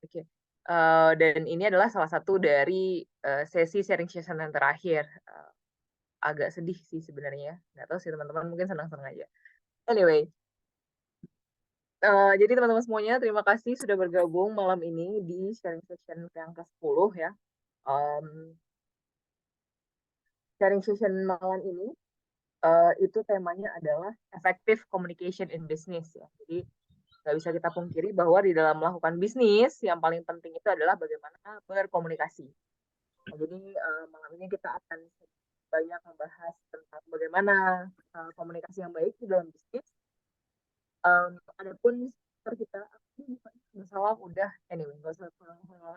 Oke. Dan ini adalah salah satu dari sesi sharing session yang terakhir. Agak sedih sih sebenarnya. Nggak tahu sih teman-teman, mungkin senang-senang aja. Anyway, jadi teman-teman semuanya, terima kasih sudah bergabung malam ini di sharing session yang ke-10 ya. Sharing session malam ini itu temanya adalah effective communication in business ya. Jadi nggak bisa kita pungkiri bahwa di dalam melakukan bisnis yang paling penting itu adalah bagaimana berkomunikasi. Nah, jadi malam ini kita akan banyak membahas tentang bagaimana komunikasi yang baik di dalam bisnis. Adapun speaker kita, masalah udah, anyway, nggak usah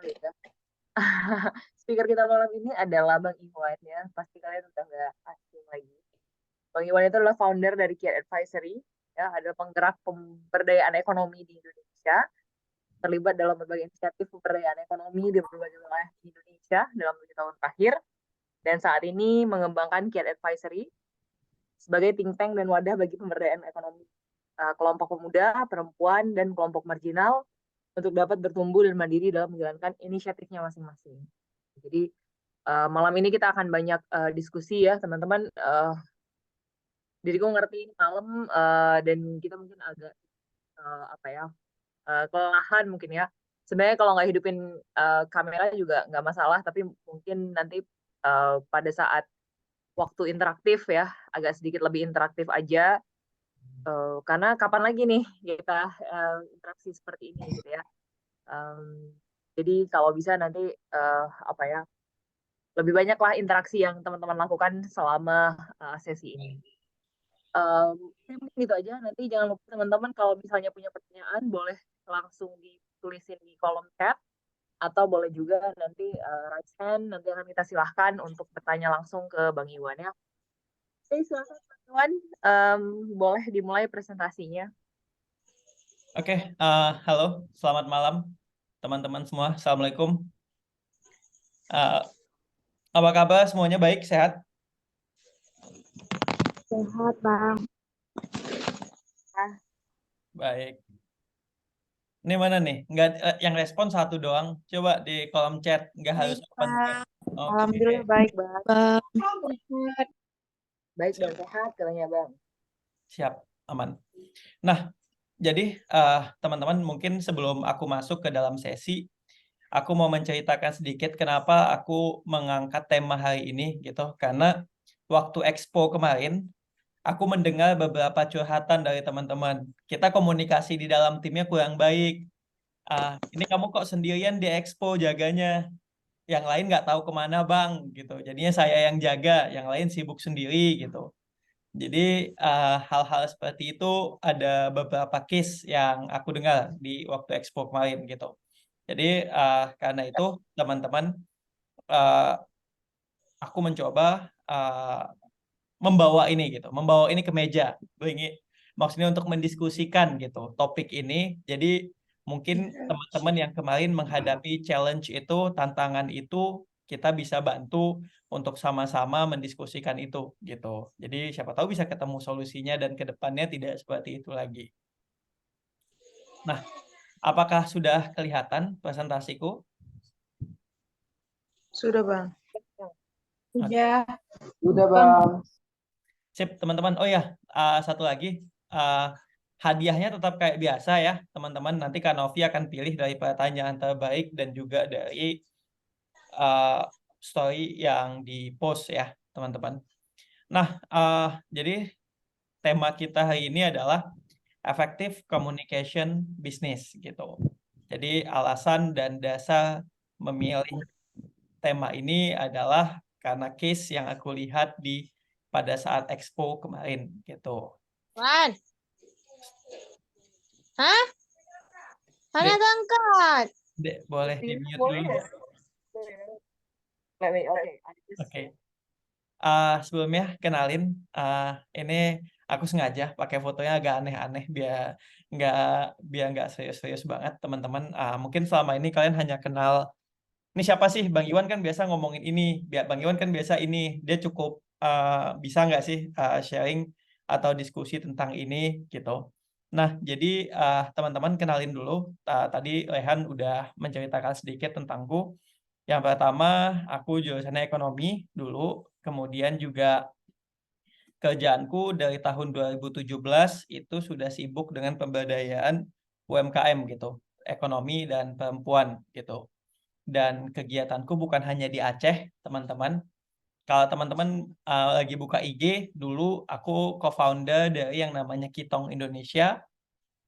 ya. Speaker kita malam ini adalah Bang Iwan ya, pasti kalian udah nggak asing lagi. Bang Iwan itu adalah founder dari Care Advisory, ya, adalah penggerak pemberdayaan ekonomi di Indonesia, terlibat dalam berbagai inisiatif pemberdayaan ekonomi di berbagai wilayah di Indonesia dalam 7 tahun terakhir, dan saat ini mengembangkan Care Advisory sebagai think tank dan wadah bagi pemberdayaan ekonomi kelompok pemuda, perempuan, dan kelompok marginal untuk dapat bertumbuh dan mandiri dalam menjalankan inisiatifnya masing-masing. Jadi malam ini kita akan banyak diskusi ya teman-teman. Diriku ngerti ini malam dan kita mungkin agak kelelahan mungkin ya. Sebenarnya kalau nggak hidupin kamera juga nggak masalah, tapi mungkin nanti pada saat waktu interaktif ya, agak sedikit lebih interaktif aja. Karena kapan lagi nih kita interaksi seperti ini gitu ya. Jadi kalau bisa nanti lebih banyaklah interaksi yang teman-teman lakukan selama sesi ini. Mungkin itu aja. Nanti jangan lupa teman-teman kalau misalnya punya pertanyaan boleh langsung ditulisin di kolom chat atau boleh juga nanti raise hand, nanti akan kita silahkan untuk bertanya langsung ke Bang Iwan ya. Oke, silakan Bang Iwan, boleh dimulai presentasinya. Oke, halo, selamat malam teman-teman semua. Assalamualaikum. Apa kabar? Semuanya baik, sehat? Sehat, Bang. Baik. Ini mana nih? Nggak, yang respon satu doang. Coba di kolom chat, nggak harus open chat. Oke. Alhamdulillah baik, Bang. Baik dan sehat katanya Bang. Siap, aman. Nah, jadi teman-teman mungkin sebelum aku masuk ke dalam sesi, aku mau menceritakan sedikit kenapa aku mengangkat tema hari ini gitu. Karena waktu Expo kemarin, aku mendengar beberapa curhatan dari teman-teman. Kita komunikasi di dalam timnya kurang baik. Ini kamu kok sendirian di Expo jaganya? Yang lain nggak tahu kemana bang, gitu. Jadinya saya yang jaga, yang lain sibuk sendiri gitu. Jadi hal-hal seperti itu ada beberapa case yang aku dengar di waktu Expo kemarin gitu. Jadi karena itu teman-teman, aku mencoba membawa ini gitu, membawa ini ke meja. Maksudnya untuk mendiskusikan gitu topik ini. Jadi mungkin teman-teman yang kemarin menghadapi challenge itu, tantangan itu, kita bisa bantu untuk sama-sama mendiskusikan itu gitu. Jadi siapa tahu bisa ketemu solusinya dan ke depannya tidak seperti itu lagi. Nah, apakah sudah kelihatan presentasiku? Sudah, Bang. Sudah. Sudah, Bang. Sip, teman-teman. Oh ya, satu lagi. Hadiahnya tetap kayak biasa ya, teman-teman. Nanti Kak Novi akan pilih dari pertanyaan terbaik dan juga dari story yang di-post ya, teman-teman. Nah, jadi tema kita hari ini adalah effective communication business gitu. Jadi alasan dan dasar memilih tema ini adalah karena case yang aku lihat pada saat Expo kemarin gitu. Wan. Hah? Mana angkat? Dek, boleh di-mute dulu. Oke. Sebelumnya kenalin, ini aku sengaja pakai fotonya agak aneh-aneh biar nggak serius-serius banget teman-teman. Mungkin selama ini kalian hanya kenal ini siapa sih Bang Iwan, kan biasa ngomongin ini, Bang Iwan kan biasa ini, dia cukup bisa nggak sih sharing atau diskusi tentang ini gitu. Nah, jadi teman-teman kenalin dulu. Tadi Rehan udah menceritakan sedikit tentangku. Yang pertama, aku jurusannya ekonomi dulu, kemudian juga kerjaanku dari tahun 2017 itu sudah sibuk dengan pemberdayaan UMKM gitu, ekonomi dan perempuan gitu. Dan kegiatanku bukan hanya di Aceh, teman-teman. Kalau teman-teman lagi buka IG, dulu aku co-founder dari yang namanya Kitong Indonesia.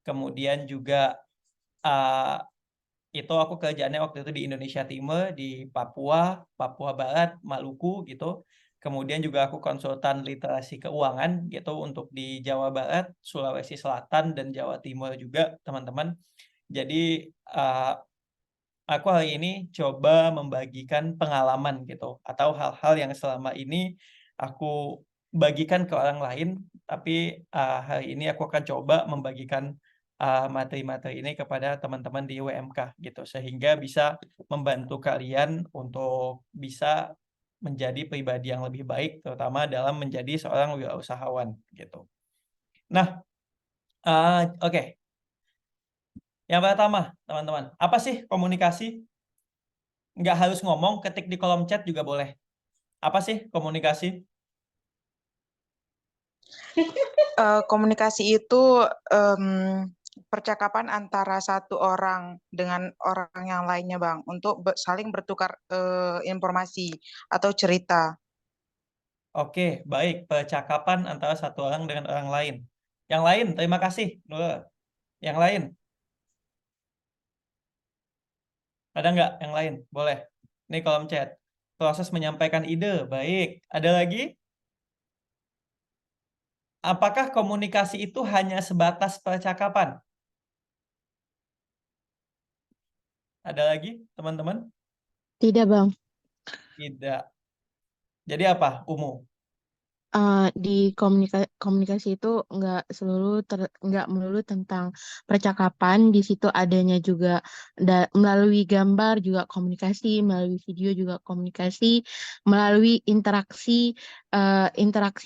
Kemudian juga uh, itu aku kerjaannya waktu itu di Indonesia Timur, di Papua, Papua Barat, Maluku gitu. Kemudian juga aku konsultan literasi keuangan gitu untuk di Jawa Barat, Sulawesi Selatan, dan Jawa Timur juga, teman-teman. Jadi aku hari ini coba membagikan pengalaman gitu, atau hal-hal yang selama ini aku bagikan ke orang lain, tapi hari ini aku akan coba membagikan materi-materi ini kepada teman-teman di WMK gitu, sehingga bisa membantu kalian untuk bisa menjadi pribadi yang lebih baik, terutama dalam menjadi seorang wirausahawan gitu. Nah, oke. Yang pertama, teman-teman, apa sih komunikasi? Nggak harus ngomong, ketik di kolom chat juga boleh. Apa sih komunikasi? Komunikasi itu percakapan antara satu orang dengan orang yang lainnya, Bang, untuk saling bertukar informasi atau cerita. Oke, baik. Percakapan antara satu orang dengan orang lain. Yang lain, terima kasih. Nurul. Yang lain? Ada nggak yang lain? Boleh. Ini kolom chat. Proses menyampaikan ide. Baik. Ada lagi? Apakah komunikasi itu hanya sebatas percakapan? Ada lagi, teman-teman? Tidak, Bang. Tidak. Jadi apa, Umu? Di komunikasi itu nggak melulu tentang percakapan. Di situ adanya juga melalui gambar juga komunikasi, melalui video juga komunikasi, melalui interaksi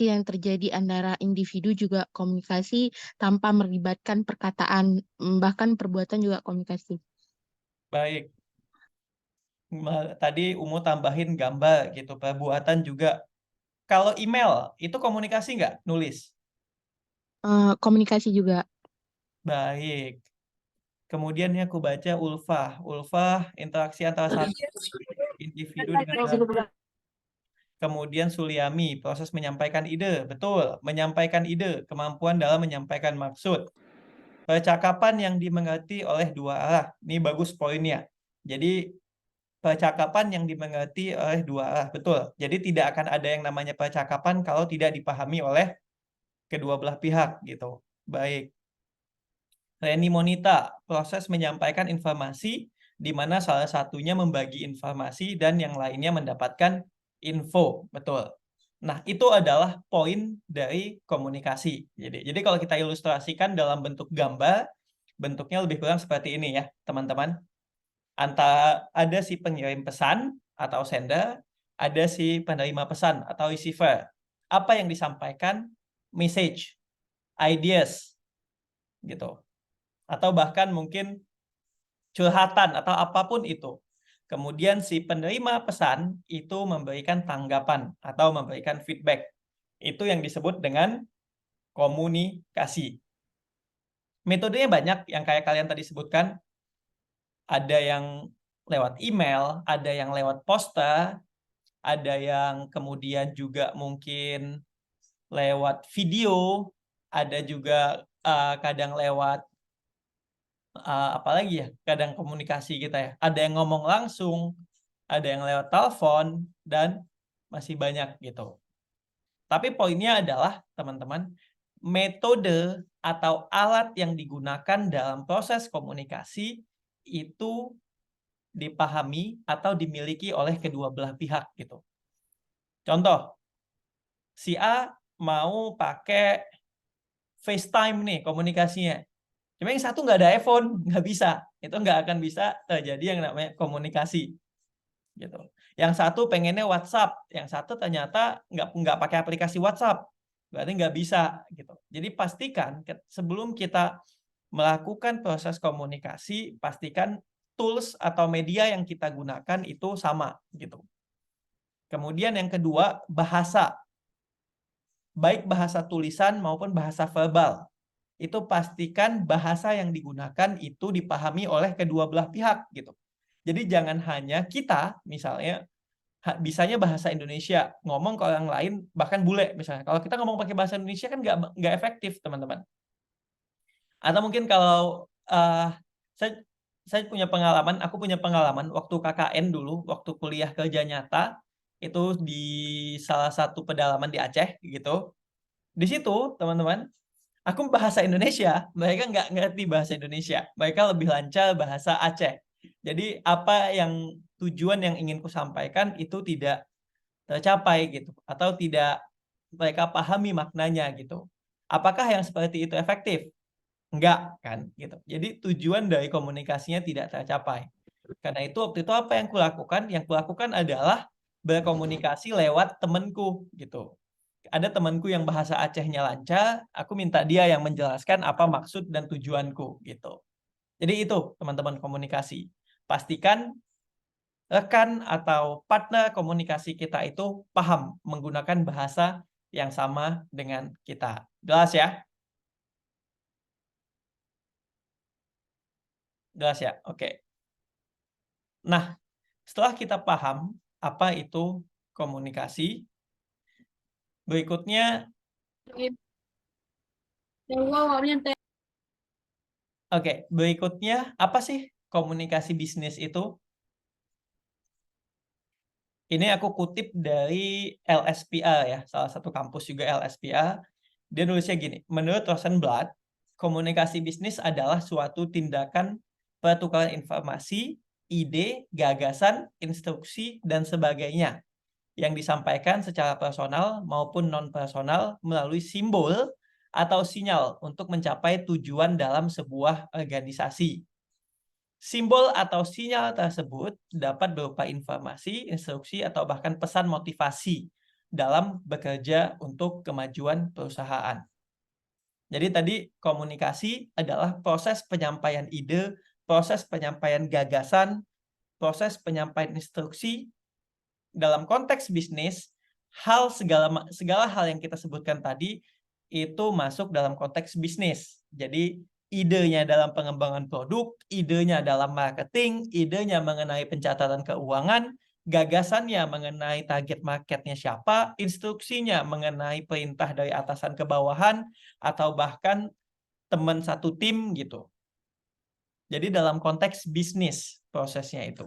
yang terjadi antara individu juga komunikasi tanpa melibatkan perkataan, bahkan perbuatan juga komunikasi. Baik. Tadi Umu tambahin gambar gitu, perbuatan juga. Kalau email, itu komunikasi nggak? Nulis? Komunikasi juga. Baik. Kemudian ya aku baca ulfah. Ulfah, interaksi antara satu individu dengan lain. Kemudian Suliami, proses menyampaikan ide. Betul, menyampaikan ide, kemampuan dalam menyampaikan maksud. Percakapan yang dimengerti oleh dua arah. Ini bagus poinnya. Jadi percakapan yang dimengerti oleh dua arah. Betul. Jadi tidak akan ada yang namanya percakapan kalau tidak dipahami oleh kedua belah pihak gitu. Baik. Reni Monita, proses menyampaikan informasi di mana salah satunya membagi informasi dan yang lainnya mendapatkan info. Betul. Nah, itu adalah poin dari komunikasi. Jadi kalau kita ilustrasikan dalam bentuk gambar, bentuknya lebih kurang seperti ini ya, teman-teman. Antara ada si pengirim pesan atau sender, ada si penerima pesan atau receiver. Apa yang disampaikan? Message, ideas, gitu. Atau bahkan mungkin curhatan atau apapun itu. Kemudian si penerima pesan itu memberikan tanggapan atau memberikan feedback. Itu yang disebut dengan komunikasi. Metodenya banyak yang kayak kalian tadi sebutkan. Ada yang lewat email, ada yang lewat poster, ada yang kemudian juga mungkin lewat video, ada juga kadang lewat apalagi ya, kadang komunikasi kita ya. Ada yang ngomong langsung, ada yang lewat telepon, dan masih banyak gitu. Tapi poinnya adalah, teman-teman, metode atau alat yang digunakan dalam proses komunikasi itu dipahami atau dimiliki oleh kedua belah pihak gitu. Contoh, si A mau pakai FaceTime nih komunikasinya. Cuma yang satu nggak ada iPhone, nggak bisa. Itu nggak akan bisa terjadi yang namanya komunikasi. Gitu. Yang satu pengennya WhatsApp, yang satu ternyata nggak pakai aplikasi WhatsApp. Berarti nggak bisa. Gitu. Jadi pastikan sebelum kita melakukan proses komunikasi, pastikan tools atau media yang kita gunakan itu sama gitu. Kemudian yang kedua, bahasa. Baik bahasa tulisan maupun bahasa verbal. Itu pastikan bahasa yang digunakan itu dipahami oleh kedua belah pihak gitu. Jadi jangan hanya kita misalnya bisanya bahasa Indonesia, ngomong ke orang lain bahkan bule misalnya. Kalau kita ngomong pakai bahasa Indonesia kan nggak efektif, teman-teman. Atau mungkin kalau saya punya pengalaman, aku punya pengalaman waktu KKN dulu, waktu kuliah kerja nyata, itu di salah satu pedalaman di Aceh gitu. Di situ, teman-teman, aku bahasa Indonesia, mereka nggak ngerti bahasa Indonesia. Mereka lebih lancar bahasa Aceh. Jadi apa yang tujuan yang ingin ku sampaikan itu tidak tercapai gitu, atau tidak mereka pahami maknanya gitu. Apakah yang seperti itu efektif? Enggak kan gitu. Jadi tujuan dari komunikasinya tidak tercapai. Karena itu waktu itu apa yang kulakukan? Yang kulakukan adalah berkomunikasi lewat temanku gitu. Ada temanku yang bahasa Acehnya lancar, aku minta dia yang menjelaskan apa maksud dan tujuanku gitu. Jadi itu teman-teman komunikasi. Pastikan rekan atau partner komunikasi kita itu paham menggunakan bahasa yang sama dengan kita. Jelas ya? Jelas ya? Oke. Nah, setelah kita paham apa itu komunikasi, berikutnya apa sih komunikasi bisnis itu? Ini aku kutip dari LSPR ya, salah satu kampus juga LSPR. Dia nulisnya gini, menurut Rosenblatt, komunikasi bisnis adalah suatu tindakan pertukaran informasi, ide, gagasan, instruksi, dan sebagainya yang disampaikan secara personal maupun non-personal melalui simbol atau sinyal untuk mencapai tujuan dalam sebuah organisasi. Simbol atau sinyal tersebut dapat berupa informasi, instruksi, atau bahkan pesan motivasi dalam bekerja untuk kemajuan perusahaan. Jadi tadi komunikasi adalah proses penyampaian ide, proses penyampaian gagasan, proses penyampaian instruksi. Dalam konteks bisnis, segala hal yang kita sebutkan tadi itu masuk dalam konteks bisnis. Jadi idenya dalam pengembangan produk, idenya dalam marketing, idenya mengenai pencatatan keuangan, gagasannya mengenai target marketnya siapa, instruksinya mengenai perintah dari atasan ke bawahan, atau bahkan teman satu tim gitu. Jadi dalam konteks bisnis prosesnya itu.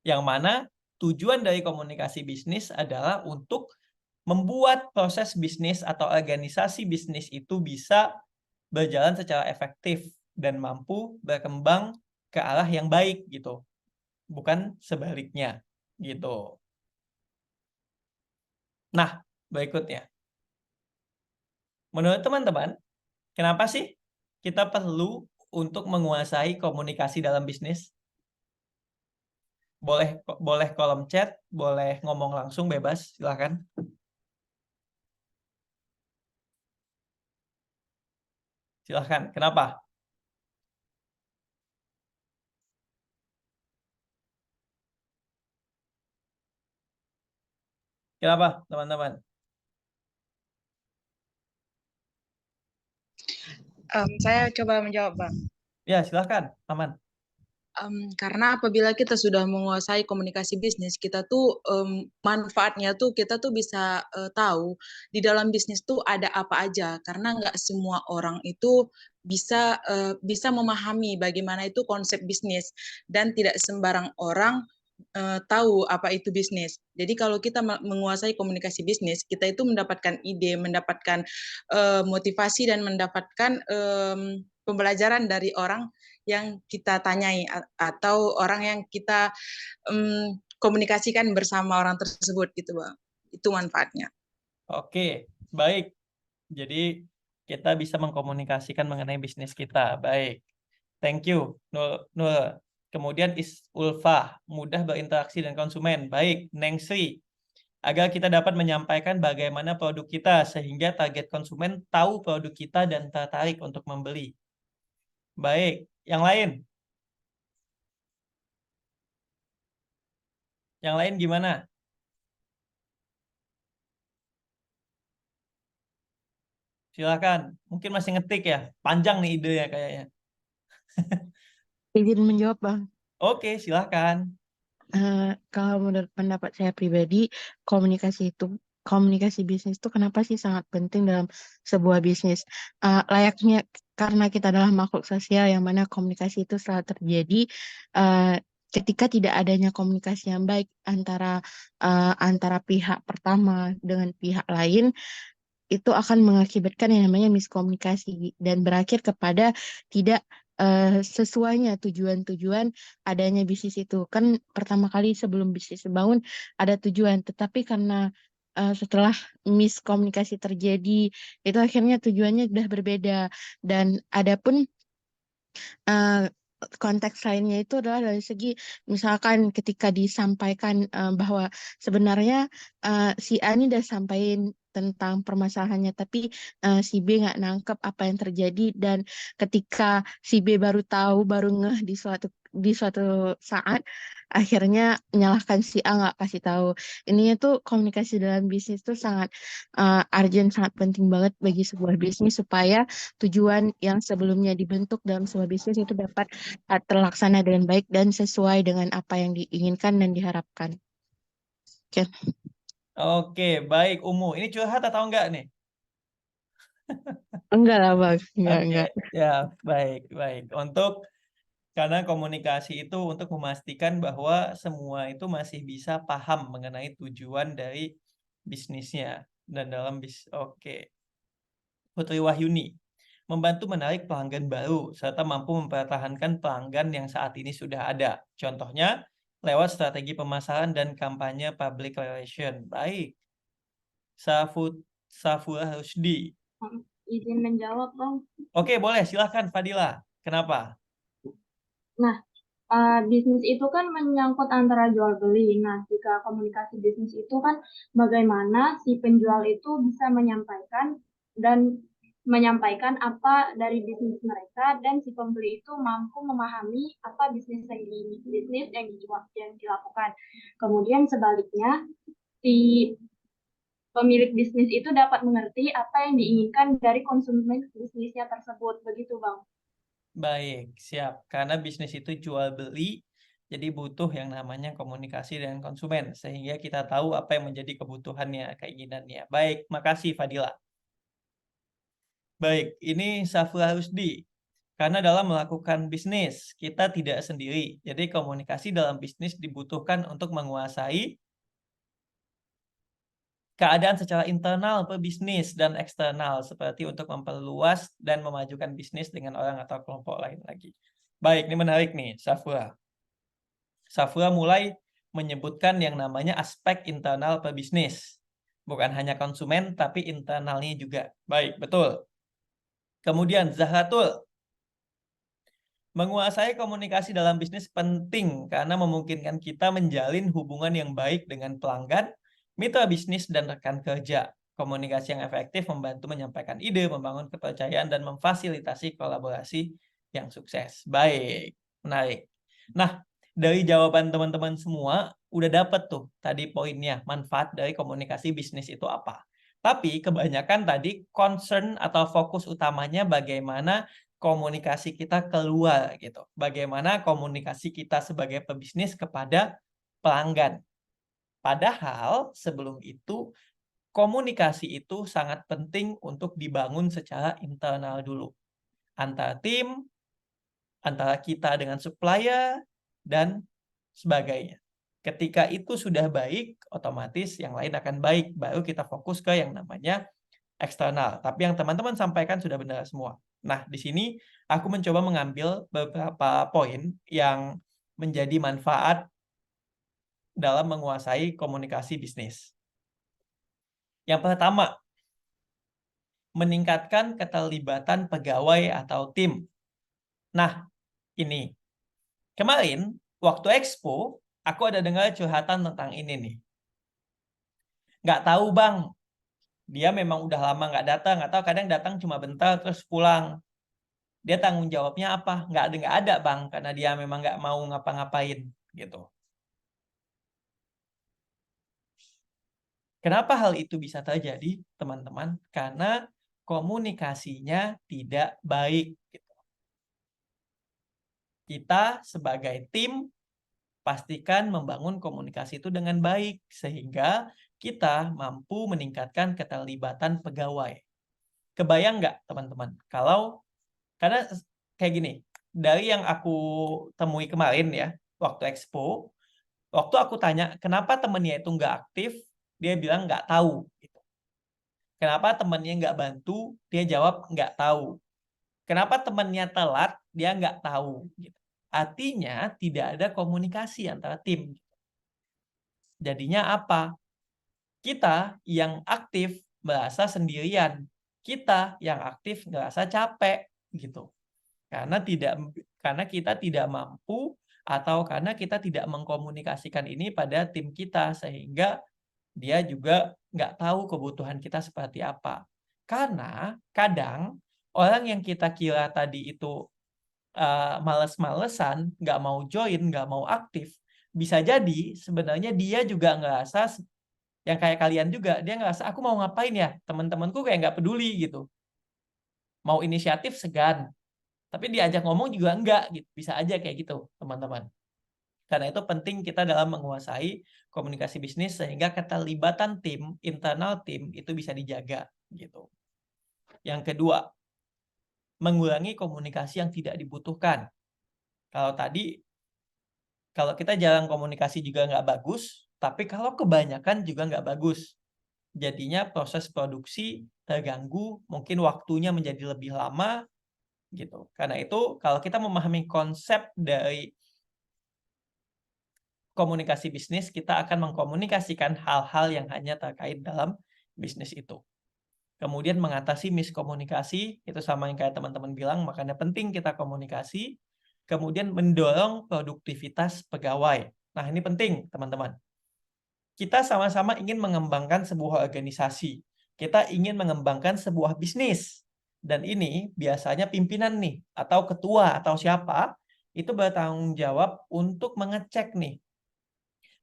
Yang mana tujuan dari komunikasi bisnis adalah untuk membuat proses bisnis atau organisasi bisnis itu bisa berjalan secara efektif dan mampu berkembang ke arah yang baik gitu. Bukan sebaliknya gitu. Nah, berikutnya. Menurut teman-teman, kenapa sih kita perlu untuk menguasai komunikasi dalam bisnis? Boleh kolom chat, boleh ngomong langsung bebas, silakan. Silahkan, kenapa? Kenapa, teman-teman? Saya coba menjawab, Bang. Ya, silahkan, aman. Karena apabila kita sudah menguasai komunikasi bisnis, kita tuh manfaatnya tuh kita tuh bisa tahu di dalam bisnis tuh ada apa aja. Karena nggak semua orang itu bisa memahami bagaimana itu konsep bisnis dan tidak sembarang orang tahu apa itu bisnis. Jadi kalau kita menguasai komunikasi bisnis, kita itu mendapatkan ide, mendapatkan motivasi dan mendapatkan pembelajaran dari orang yang kita tanyai atau orang yang kita komunikasikan bersama orang tersebut gitu, Bang. Itu manfaatnya. Oke, baik. Jadi kita bisa mengkomunikasikan mengenai bisnis kita. Baik. Thank you, Nur. Kemudian Ulfa, mudah berinteraksi dengan konsumen. Baik, Neng Sri. agar kita dapat menyampaikan bagaimana produk kita sehingga target konsumen tahu produk kita dan tertarik untuk membeli. Baik, yang lain? Yang lain gimana? Silakan. Mungkin masih ngetik ya. Panjang nih idenya kayaknya. Izin menjawab, Bang. Oke, silakan. Kalau menurut pendapat saya pribadi, komunikasi bisnis itu kenapa sih sangat penting dalam sebuah bisnis? Layaknya karena kita adalah makhluk sosial yang mana komunikasi itu selalu terjadi. Ketika tidak adanya komunikasi yang baik antara pihak pertama dengan pihak lain, itu akan mengakibatkan yang namanya miskomunikasi dan berakhir kepada tidak sesuainya tujuan-tujuan adanya bisnis itu. Kan pertama kali sebelum bisnis dibangun ada tujuan, tetapi karena setelah miskomunikasi terjadi, itu akhirnya tujuannya sudah berbeda. Dan adapun konteks lainnya itu adalah dari segi misalkan ketika disampaikan bahwa sebenarnya si A ini udah sampaikan tentang permasalahannya, tapi si B nggak nangkep apa yang terjadi, dan ketika si B baru tahu, baru ngeh di suatu saat, akhirnya menyalahkan si A nggak kasih tahu. Ininya tuh komunikasi dalam bisnis tuh sangat urgent, sangat penting banget bagi sebuah bisnis supaya tujuan yang sebelumnya dibentuk dalam sebuah bisnis itu dapat terlaksana dengan baik dan sesuai dengan apa yang diinginkan dan diharapkan. Oke. Oke, baik Umu. Ini curhat atau enggak nih? Enggak lah, Bang. Oke, Enggak. ya baik. Karena komunikasi itu untuk memastikan bahwa semua itu masih bisa paham mengenai tujuan dari bisnisnya dan dalam Oke. Putri Wahyuni, membantu menarik pelanggan baru serta mampu mempertahankan pelanggan yang saat ini sudah ada. Contohnya lewat strategi pemasaran dan kampanye public relation. Baik. Safura Rusdi. Izin menjawab, Bang. Oke, boleh. Silahkan, Fadila. Kenapa? Nah, bisnis itu kan menyangkut antara jual beli. Nah, jika komunikasi bisnis itu kan bagaimana si penjual itu bisa menyampaikan apa dari bisnis mereka, dan si pembeli itu mampu memahami apa bisnis yang dilakukan. Kemudian sebaliknya, si pemilik bisnis itu dapat mengerti apa yang diinginkan dari konsumen bisnisnya tersebut. Begitu, Bang. Baik, siap. Karena bisnis itu jual beli, jadi butuh yang namanya komunikasi dengan konsumen, sehingga kita tahu apa yang menjadi kebutuhannya, keinginannya. Baik, makasih Fadila. Baik, ini Safura Rusdi. Karena dalam melakukan bisnis, kita tidak sendiri. Jadi komunikasi dalam bisnis dibutuhkan untuk menguasai keadaan secara internal pebisnis dan eksternal, seperti untuk memperluas dan memajukan bisnis dengan orang atau kelompok lain lagi. Baik, ini menarik nih, Safura. Safura mulai menyebutkan yang namanya aspek internal pebisnis. Bukan hanya konsumen, tapi internalnya juga. Baik, betul. Kemudian Zahratul, menguasai komunikasi dalam bisnis penting karena memungkinkan kita menjalin hubungan yang baik dengan pelanggan, mitra bisnis, dan rekan kerja. Komunikasi yang efektif membantu menyampaikan ide, membangun kepercayaan, dan memfasilitasi kolaborasi yang sukses. Baik, menarik. Nah, dari jawaban teman-teman semua, udah dapet tuh tadi poinnya, manfaat dari komunikasi bisnis itu apa. Tapi kebanyakan tadi concern atau fokus utamanya bagaimana komunikasi kita keluar gitu. Bagaimana komunikasi kita sebagai pebisnis kepada pelanggan. Padahal sebelum itu komunikasi itu sangat penting untuk dibangun secara internal dulu. Antara tim, antara kita dengan supplier, dan sebagainya. Ketika itu sudah baik, otomatis yang lain akan baik. Baru kita fokus ke yang namanya eksternal. Tapi yang teman-teman sampaikan sudah benar semua. Nah, di sini aku mencoba mengambil beberapa poin yang menjadi manfaat dalam menguasai komunikasi bisnis. Yang pertama, meningkatkan keterlibatan pegawai atau tim. Nah, ini. Kemarin, waktu Expo, aku ada dengar curhatan tentang ini nih. nggak tahu bang, dia memang udah lama nggak datang, atau kadang datang cuma bentar terus pulang. Dia tanggung jawabnya apa? Nggak ada bang, karena dia memang nggak mau ngapa-ngapain gitu. Kenapa hal itu bisa terjadi, teman-teman? Karena komunikasinya tidak baik. Gitu. Kita sebagai tim pastikan membangun komunikasi itu dengan baik sehingga kita mampu meningkatkan keterlibatan pegawai. Kebayang nggak, teman-teman? Karena kayak gini, dari yang aku temui kemarin ya, waktu expo, waktu aku tanya kenapa temennya itu nggak aktif, dia bilang nggak tahu. Gitu. Kenapa temennya nggak bantu, dia jawab nggak tahu. Kenapa temennya telat, dia nggak tahu. Gitu. Artinya tidak ada komunikasi antara tim. Jadinya apa? Kita yang aktif merasa sendirian. Kita yang aktif ngerasa capek. Gitu. Karena kita tidak mampu atau karena kita tidak mengkomunikasikan ini pada tim kita sehingga dia juga nggak tahu kebutuhan kita seperti apa. Karena kadang orang yang kita kira tadi itu males-malesan, nggak mau join, nggak mau aktif, bisa jadi sebenarnya dia juga ngerasa yang kayak kalian juga, dia ngerasa aku mau ngapain ya, teman-temanku kayak nggak peduli gitu. Mau inisiatif segan, tapi diajak ngomong juga enggak gitu. Bisa aja kayak gitu, teman-teman. Karena itu penting kita dalam menguasai komunikasi bisnis sehingga keterlibatan tim, internal tim itu bisa dijaga gitu. Yang kedua, mengurangi komunikasi yang tidak dibutuhkan. Kalau kita jarang komunikasi juga nggak bagus, tapi kalau kebanyakan juga nggak bagus. Jadinya proses produksi terganggu, mungkin waktunya menjadi lebih lama, gitu. Karena itu kalau kita memahami konsep dari komunikasi bisnis, kita akan mengkomunikasikan hal-hal yang hanya terkait dalam bisnis itu. Kemudian mengatasi miskomunikasi, itu sama yang kayak teman-teman bilang, makanya penting kita komunikasi. Kemudian mendorong produktivitas pegawai. Nah, ini penting, teman-teman. Kita sama-sama ingin mengembangkan sebuah organisasi. Kita ingin mengembangkan sebuah bisnis. Dan ini biasanya pimpinan nih, atau ketua, atau siapa, itu bertanggung jawab untuk mengecek nih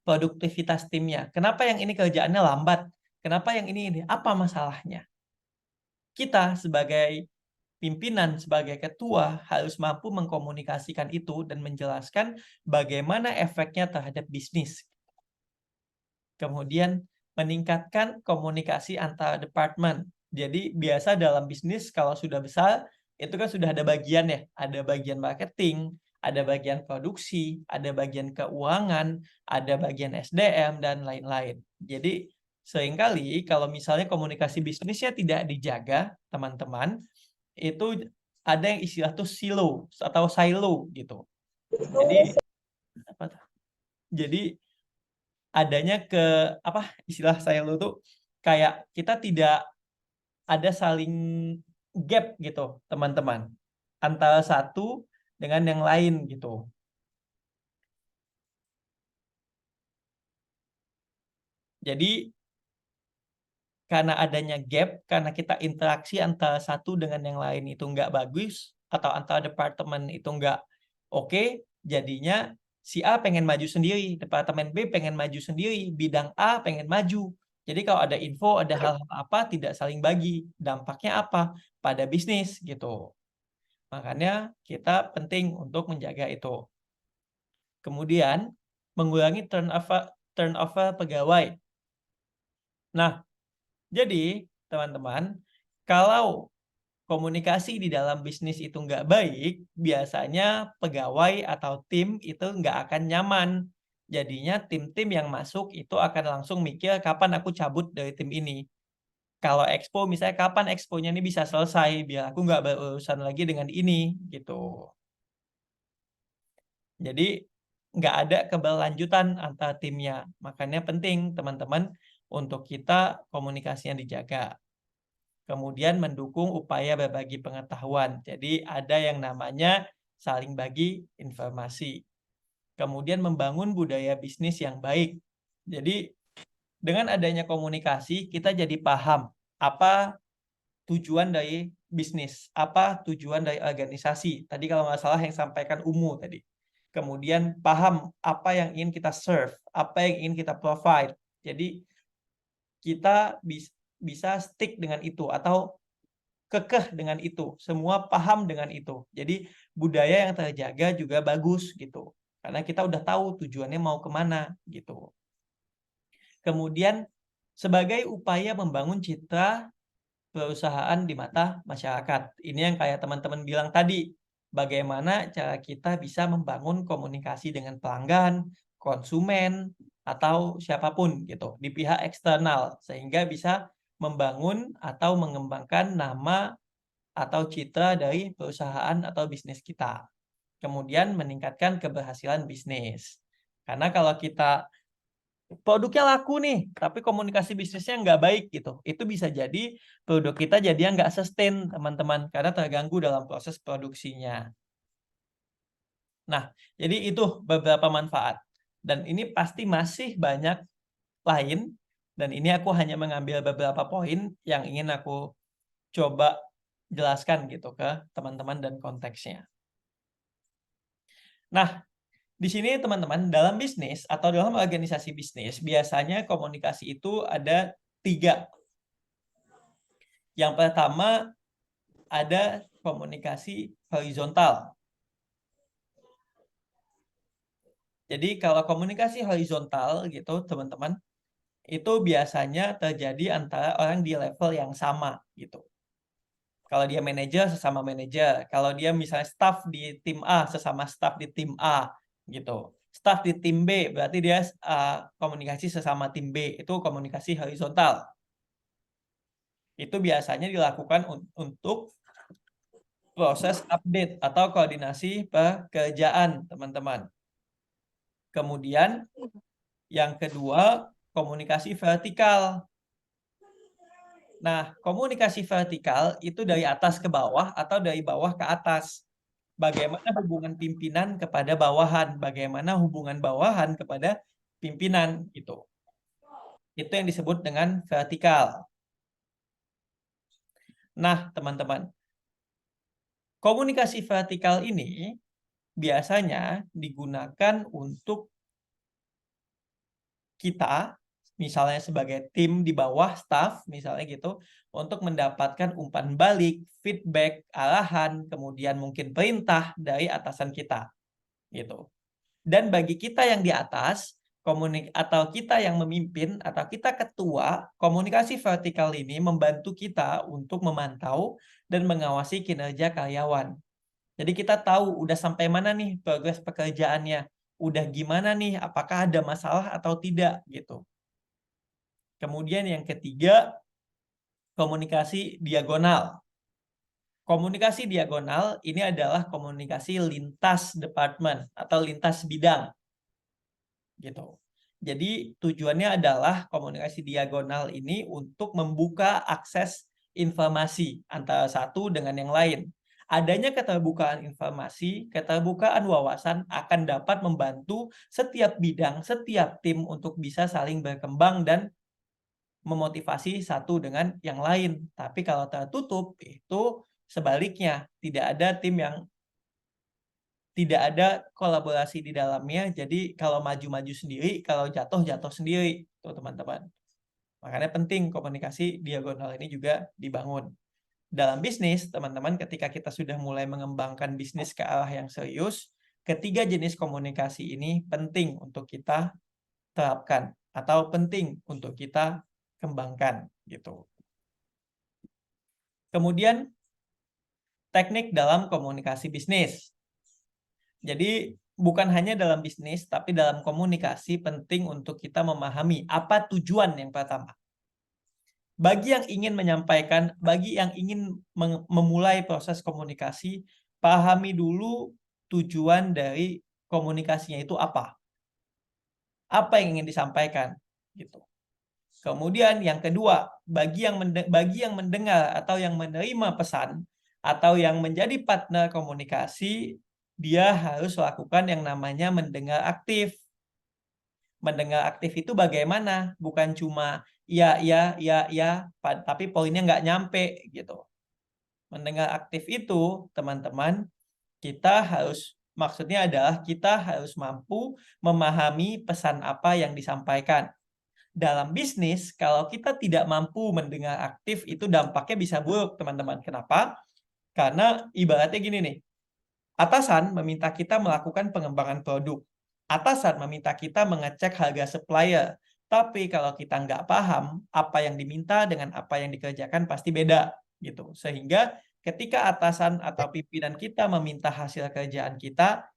produktivitas timnya. Kenapa yang ini kerjaannya lambat? Kenapa yang ini? Apa masalahnya? Kita sebagai pimpinan, sebagai ketua harus mampu mengkomunikasikan itu dan menjelaskan bagaimana efeknya terhadap bisnis. Kemudian meningkatkan komunikasi antar departemen. Jadi biasa dalam bisnis kalau sudah besar, itu kan sudah ada bagian ya. Ada bagian marketing, ada bagian produksi, ada bagian keuangan, ada bagian SDM, dan lain-lain. Jadi seringkali kalau misalnya komunikasi bisnisnya tidak dijaga, teman-teman, itu ada yang istilah tuh silo gitu. Jadi adanya istilah silo tuh kayak kita tidak ada saling gap gitu, teman-teman, antara satu dengan yang lain gitu. Jadi karena adanya gap, karena kita interaksi antara satu dengan yang lain itu nggak bagus, atau antara departemen itu nggak oke, jadinya si A pengen maju sendiri, departemen B pengen maju sendiri, bidang A pengen maju. Jadi kalau ada info, ada hal-hal apa, tidak saling bagi. Dampaknya apa? Pada bisnis gitu. Makanya kita penting untuk menjaga itu. Kemudian, mengurangi turnover pegawai. Nah, jadi teman-teman, kalau komunikasi di dalam bisnis itu nggak baik, biasanya pegawai atau tim itu nggak akan nyaman. Jadinya tim-tim yang masuk itu akan langsung mikir kapan aku cabut dari tim ini. Kalau expo misalnya kapan exponya ini bisa selesai biar aku nggak berurusan lagi dengan ini gitu. Jadi nggak ada keberlanjutan antar timnya. Makanya penting teman-teman untuk kita komunikasinya dijaga. Kemudian mendukung upaya berbagi pengetahuan. Jadi ada yang namanya saling bagi informasi. Kemudian membangun budaya bisnis yang baik. Jadi Dengan adanya komunikasi, kita jadi paham apa tujuan dari bisnis, apa tujuan dari organisasi. Tadi kalau nggak salah yang sampaikan Umu tadi. Kemudian paham apa yang ingin kita serve, apa yang ingin kita provide. Jadi kita bisa stick dengan itu atau kekeh dengan itu. Semua paham dengan itu. Jadi budaya yang terjaga juga bagus gitu. Karena kita udah tahu tujuannya mau kemana gitu. Kemudian sebagai upaya membangun citra perusahaan di mata masyarakat. Ini yang kayak teman-teman bilang tadi. Bagaimana cara kita bisa membangun komunikasi dengan pelanggan, konsumen, atau siapapun gitu di pihak eksternal sehingga bisa membangun atau mengembangkan nama atau citra dari perusahaan atau bisnis kita. Kemudian meningkatkan keberhasilan bisnis. Karena kalau kita produknya laku nih, tapi komunikasi bisnisnya nggak baik gitu. Itu bisa jadi produk kita jadi nggak sustain, teman-teman, karena terganggu dalam proses produksinya. Nah, jadi itu beberapa manfaat. Dan ini pasti masih banyak lain, dan ini aku hanya mengambil beberapa poin yang ingin aku coba jelaskan gitu ke teman-teman dan konteksnya. Nah, di sini teman-teman, dalam bisnis atau dalam organisasi bisnis, biasanya komunikasi itu ada 3. Yang pertama, ada komunikasi horizontal. Jadi kalau komunikasi horizontal gitu, teman-teman, itu biasanya terjadi antara orang di level yang sama gitu. Kalau dia manajer, sesama manajer. Kalau dia misalnya staff di tim A, sesama staff di tim A gitu. Staff di tim B berarti dia komunikasi sesama tim B, itu komunikasi horizontal. Itu biasanya dilakukan untuk proses update atau koordinasi pekerjaan, teman-teman. Kemudian yang kedua, komunikasi vertikal. Nah, komunikasi vertikal itu dari atas ke bawah atau dari bawah ke atas. Bagaimana hubungan pimpinan kepada bawahan, bagaimana hubungan bawahan kepada pimpinan gitu. Itu yang disebut dengan vertikal. Nah, teman-teman, komunikasi vertikal ini biasanya digunakan untuk kita, misalnya sebagai tim di bawah staff, misalnya gitu, untuk mendapatkan umpan balik, feedback, arahan, kemudian mungkin perintah dari atasan kita, gitu. Dan bagi kita yang di atas, atau kita yang memimpin, atau kita ketua, komunikasi vertikal ini membantu kita untuk memantau dan mengawasi kinerja karyawan. Jadi kita tahu udah sampai mana nih progres pekerjaannya, udah gimana nih, apakah ada masalah atau tidak, gitu. Kemudian yang ketiga, komunikasi diagonal. Komunikasi diagonal ini adalah komunikasi lintas departemen atau lintas bidang. Gitu. Jadi tujuannya adalah komunikasi diagonal ini untuk membuka akses informasi antara satu dengan yang lain. Adanya keterbukaan informasi, keterbukaan wawasan akan dapat membantu setiap bidang, setiap tim untuk bisa saling berkembang dan memotivasi satu dengan yang lain. Tapi kalau tertutup, itu sebaliknya. Tidak ada tim yang tidak ada kolaborasi di dalamnya. Jadi kalau maju-maju sendiri, kalau jatuh-jatuh sendiri. Tuh teman-teman. Makanya penting komunikasi diagonal ini juga dibangun. Dalam bisnis, teman-teman, ketika kita sudah mulai mengembangkan bisnis ke arah yang serius, ketiga jenis komunikasi ini penting untuk kita terapkan atau penting untuk kita kembangkan gitu. Kemudian teknik dalam komunikasi bisnis. Jadi bukan hanya dalam bisnis tapi dalam komunikasi penting untuk kita memahami apa tujuan yang pertama. Bagi yang ingin menyampaikan, bagi yang ingin memulai proses komunikasi, pahami dulu tujuan dari komunikasinya itu apa. Apa yang ingin disampaikan gitu. Kemudian yang kedua, bagi yang mendengar atau yang menerima pesan atau yang menjadi partner komunikasi, dia harus lakukan yang namanya mendengar aktif. Mendengar aktif itu bagaimana? Bukan cuma ya, tapi poinnya nggak nyampe gitu. Mendengar aktif itu, teman-teman, maksudnya adalah kita harus mampu memahami pesan apa yang disampaikan. Dalam bisnis, kalau kita tidak mampu mendengar aktif, itu dampaknya bisa buruk, teman-teman. Kenapa? Karena ibaratnya gini nih, atasan meminta kita melakukan pengembangan produk. Atasan meminta kita mengecek harga supplier. Tapi kalau kita nggak paham, apa yang diminta dengan apa yang dikerjakan pasti beda. Gitu. Sehingga ketika atasan atau pimpinan kita meminta hasil kerjaan kita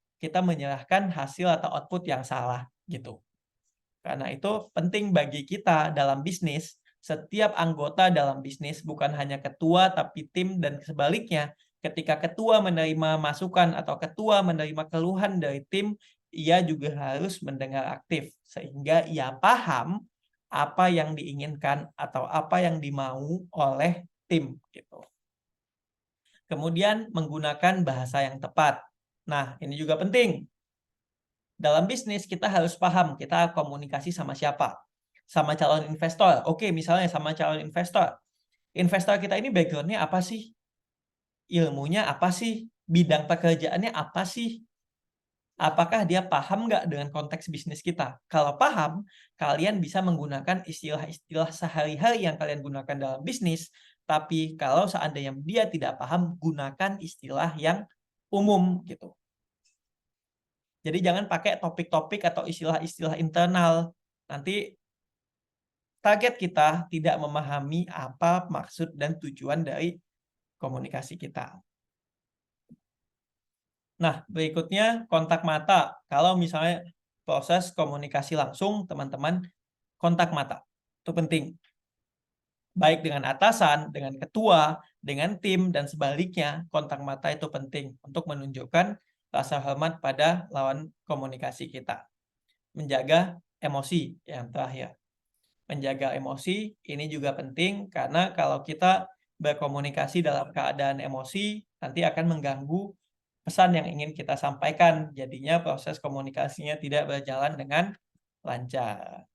menyerahkan hasil atau output yang salah. Gitu. Karena itu penting bagi kita dalam bisnis, setiap anggota dalam bisnis bukan hanya ketua tapi tim dan sebaliknya. Ketika ketua menerima masukan atau ketua menerima keluhan dari tim, ia juga harus mendengar aktif sehingga ia paham apa yang diinginkan atau apa yang dimau oleh tim gitu. Kemudian menggunakan bahasa yang tepat. Nah, ini juga penting. Dalam bisnis kita harus paham kita komunikasi sama siapa. Sama calon investor. Oke, misalnya sama calon investor. Investor kita ini background-nya apa sih? Ilmunya apa sih? Bidang pekerjaannya apa sih? Apakah dia paham nggak dengan konteks bisnis kita? Kalau paham, kalian bisa menggunakan istilah-istilah sehari-hari yang kalian gunakan dalam bisnis. Tapi kalau seandainya dia tidak paham, gunakan istilah yang umum gitu. Jadi jangan pakai topik-topik atau istilah-istilah internal. Nanti target kita tidak memahami apa maksud dan tujuan dari komunikasi kita. Nah, berikutnya kontak mata. Kalau misalnya proses komunikasi langsung, teman-teman, kontak mata. Itu penting. Baik dengan atasan, dengan ketua, dengan tim, dan sebaliknya, kontak mata itu penting untuk menunjukkan rasa hormat pada lawan komunikasi kita. Menjaga emosi yang terakhir. Menjaga emosi ini juga penting karena kalau kita berkomunikasi dalam keadaan emosi, nanti akan mengganggu pesan yang ingin kita sampaikan. Jadinya proses komunikasinya tidak berjalan dengan lancar.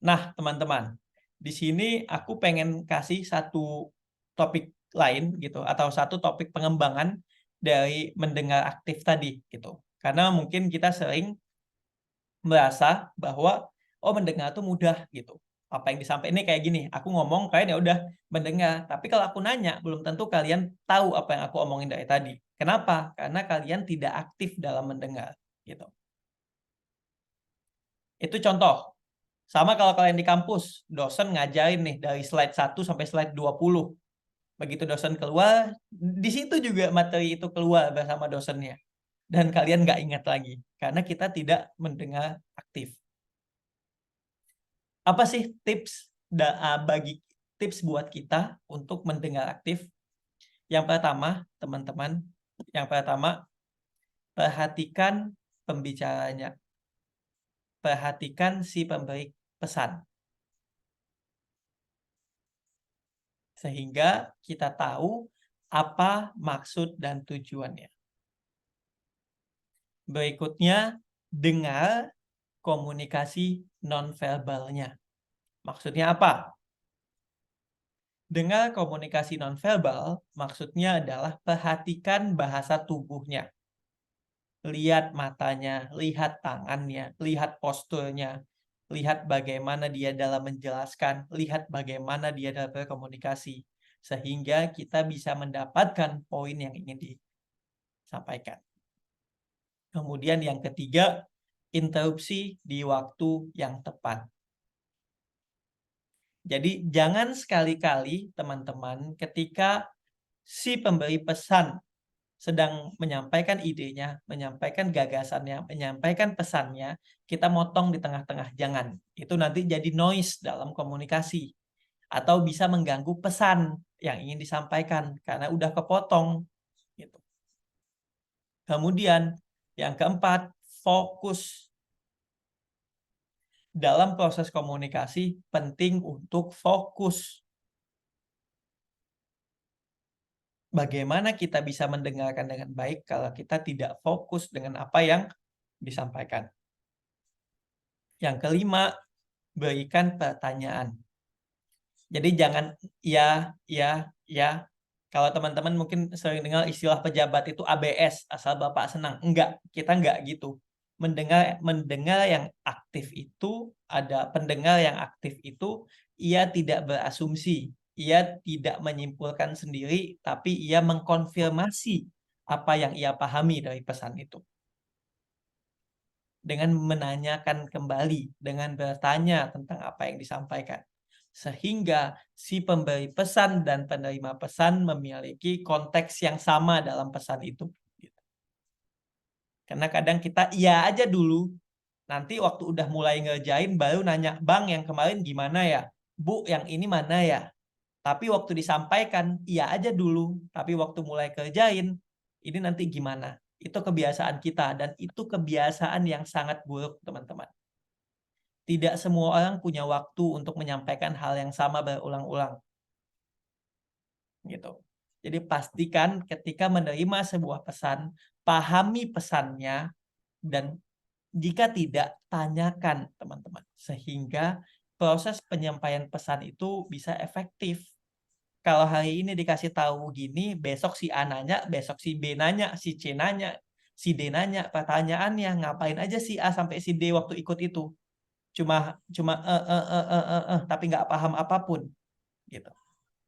Nah, teman-teman, di sini aku pengen kasih satu topik lain gitu atau satu topik pengembangan dari mendengar aktif tadi gitu. Karena mungkin kita sering merasa bahwa mendengar tuh mudah gitu. Apa yang disampaikan ini kayak gini, aku ngomong kalian ya udah mendengar, tapi kalau aku nanya belum tentu kalian tahu apa yang aku omongin dari tadi. Kenapa? Karena kalian tidak aktif dalam mendengar gitu. Itu contoh. Sama kalau kalian di kampus, dosen ngajarin nih dari slide 1 sampai slide 20. Begitu dosen keluar, di situ juga materi itu keluar bersama dosennya. Dan kalian nggak ingat lagi, karena kita tidak mendengar aktif. Apa sih tips buat kita untuk mendengar aktif? Yang pertama, teman-teman, perhatikan pembicaranya. Perhatikan si pemberi pesan. Sehingga kita tahu apa maksud dan tujuannya. Berikutnya, dengar komunikasi nonverbalnya. Maksudnya apa? Dengar komunikasi nonverbal, maksudnya adalah perhatikan bahasa tubuhnya. Lihat matanya, lihat tangannya, lihat posturnya, lihat bagaimana dia dalam menjelaskan, lihat bagaimana dia dalam berkomunikasi. Sehingga kita bisa mendapatkan poin yang ingin disampaikan. Kemudian yang ketiga, interupsi di waktu yang tepat. Jadi jangan sekali-kali teman-teman ketika si pemberi pesan sedang menyampaikan idenya, menyampaikan gagasannya, menyampaikan pesannya, kita motong di tengah-tengah. Jangan. Itu nanti jadi noise dalam komunikasi. Atau bisa mengganggu pesan yang ingin disampaikan karena udah kepotong. Gitu. Kemudian yang keempat, fokus. Dalam proses komunikasi penting untuk fokus. Bagaimana kita bisa mendengarkan dengan baik kalau kita tidak fokus dengan apa yang disampaikan. Yang kelima, berikan pertanyaan. Jadi jangan ya. Kalau teman-teman mungkin sering dengar istilah pejabat itu ABS, asal Bapak senang. Enggak, kita enggak gitu. Mendengar yang aktif itu, ada pendengar yang aktif itu, ia tidak berasumsi, ia tidak menyimpulkan sendiri, tapi ia mengkonfirmasi apa yang ia pahami dari pesan itu. Dengan menanyakan kembali, dengan bertanya tentang apa yang disampaikan. Sehingga si pemberi pesan dan penerima pesan memiliki konteks yang sama dalam pesan itu. Karena kadang kita iya aja dulu, nanti waktu udah mulai ngerjain baru nanya, Bang yang kemarin gimana ya? Bu yang ini mana ya? Tapi waktu disampaikan, iya aja dulu. Tapi waktu mulai kerjain, ini nanti gimana? Itu kebiasaan kita, dan itu kebiasaan yang sangat buruk, teman-teman. Tidak semua orang punya waktu untuk menyampaikan hal yang sama berulang-ulang. Gitu. Jadi pastikan ketika menerima sebuah pesan, pahami pesannya, dan jika tidak, tanyakan, teman-teman. Sehingga proses penyampaian pesan itu bisa efektif. Kalau hari ini dikasih tahu gini, besok si A nanya, besok si B nanya, si C nanya, si D nanya. Pertanyaannya, ngapain aja si A sampai si D waktu ikut itu? Cuma tapi nggak paham apapun, gitu.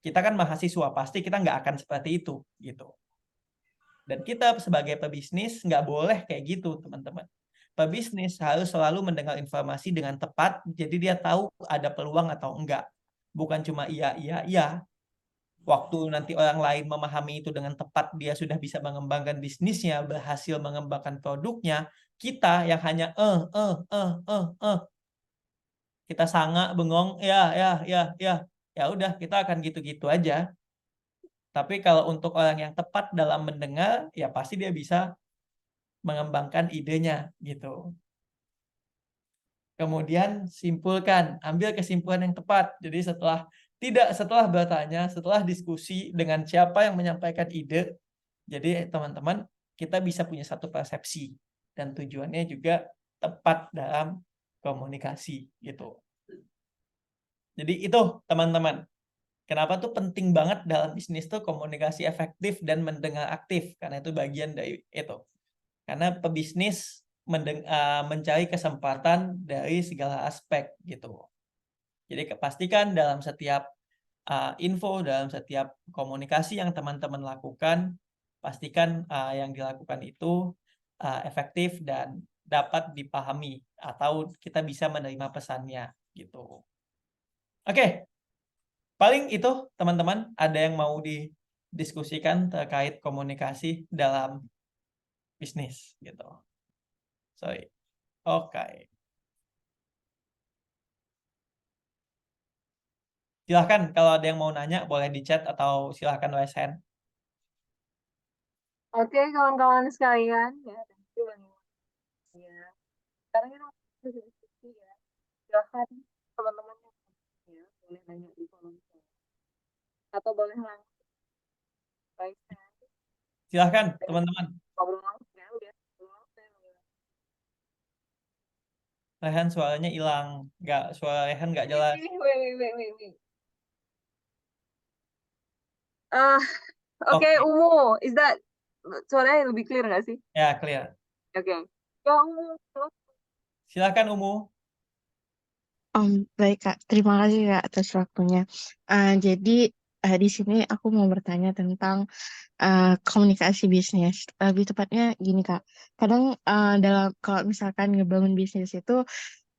Kita kan mahasiswa, pasti kita nggak akan seperti itu, gitu. Dan kita sebagai pebisnis nggak boleh kayak gitu, teman-teman. Pebisnis harus selalu mendengar informasi dengan tepat, jadi dia tahu ada peluang atau enggak. Bukan cuma iya. Waktu nanti orang lain memahami itu dengan tepat, dia sudah bisa mengembangkan bisnisnya, berhasil mengembangkan produknya. Kita yang hanya kita sangak, bengong, ya udah, kita akan gitu-gitu aja. Tapi kalau untuk orang yang tepat dalam mendengar, ya pasti dia bisa mengembangkan idenya gitu. Kemudian simpulkan, ambil kesimpulan yang tepat. Jadi setelah bertanya, setelah diskusi dengan siapa yang menyampaikan ide, jadi teman-teman, kita bisa punya satu persepsi, dan tujuannya juga tepat dalam komunikasi gitu. Jadi itu teman-teman, kenapa tuh penting banget dalam bisnis tuh komunikasi efektif dan mendengar aktif, karena itu bagian dari itu. Karena pebisnis mencari kesempatan dari segala aspek gitu. Jadi pastikan dalam setiap info, dalam setiap komunikasi yang teman-teman lakukan, pastikan yang dilakukan itu efektif dan dapat dipahami, atau kita bisa menerima pesannya gitu. Oke, paling itu teman-teman. Ada yang mau didiskusikan terkait komunikasi dalam bisnis gitu. Sorry. Oke. Silahkan kalau ada yang mau nanya boleh di chat atau silahkan raise hand. Oke, kawan-kawan sekalian, ya, thank you Bang Iwan. Ya, sekarang kita masuk ke diskusi ya. Silahkan teman-teman ya, boleh nanya di kolom chat atau boleh langsung raise hand. Silahkan teman-teman. Ngobrol langsung ya, udah. Rehan suaranya hilang. Suara Rehan nggak jelas. Wait. Oke, Oke. Umu, is that suaranya lebih clear nggak sih? Ya, clear. Oke. Ya, Umu. Silahkan Umu. Baik Kak, terima kasih Kak atas waktunya. Jadi di sini aku mau bertanya tentang komunikasi bisnis. Lebih tepatnya gini Kak, kadang kalau misalkan ngebangun bisnis itu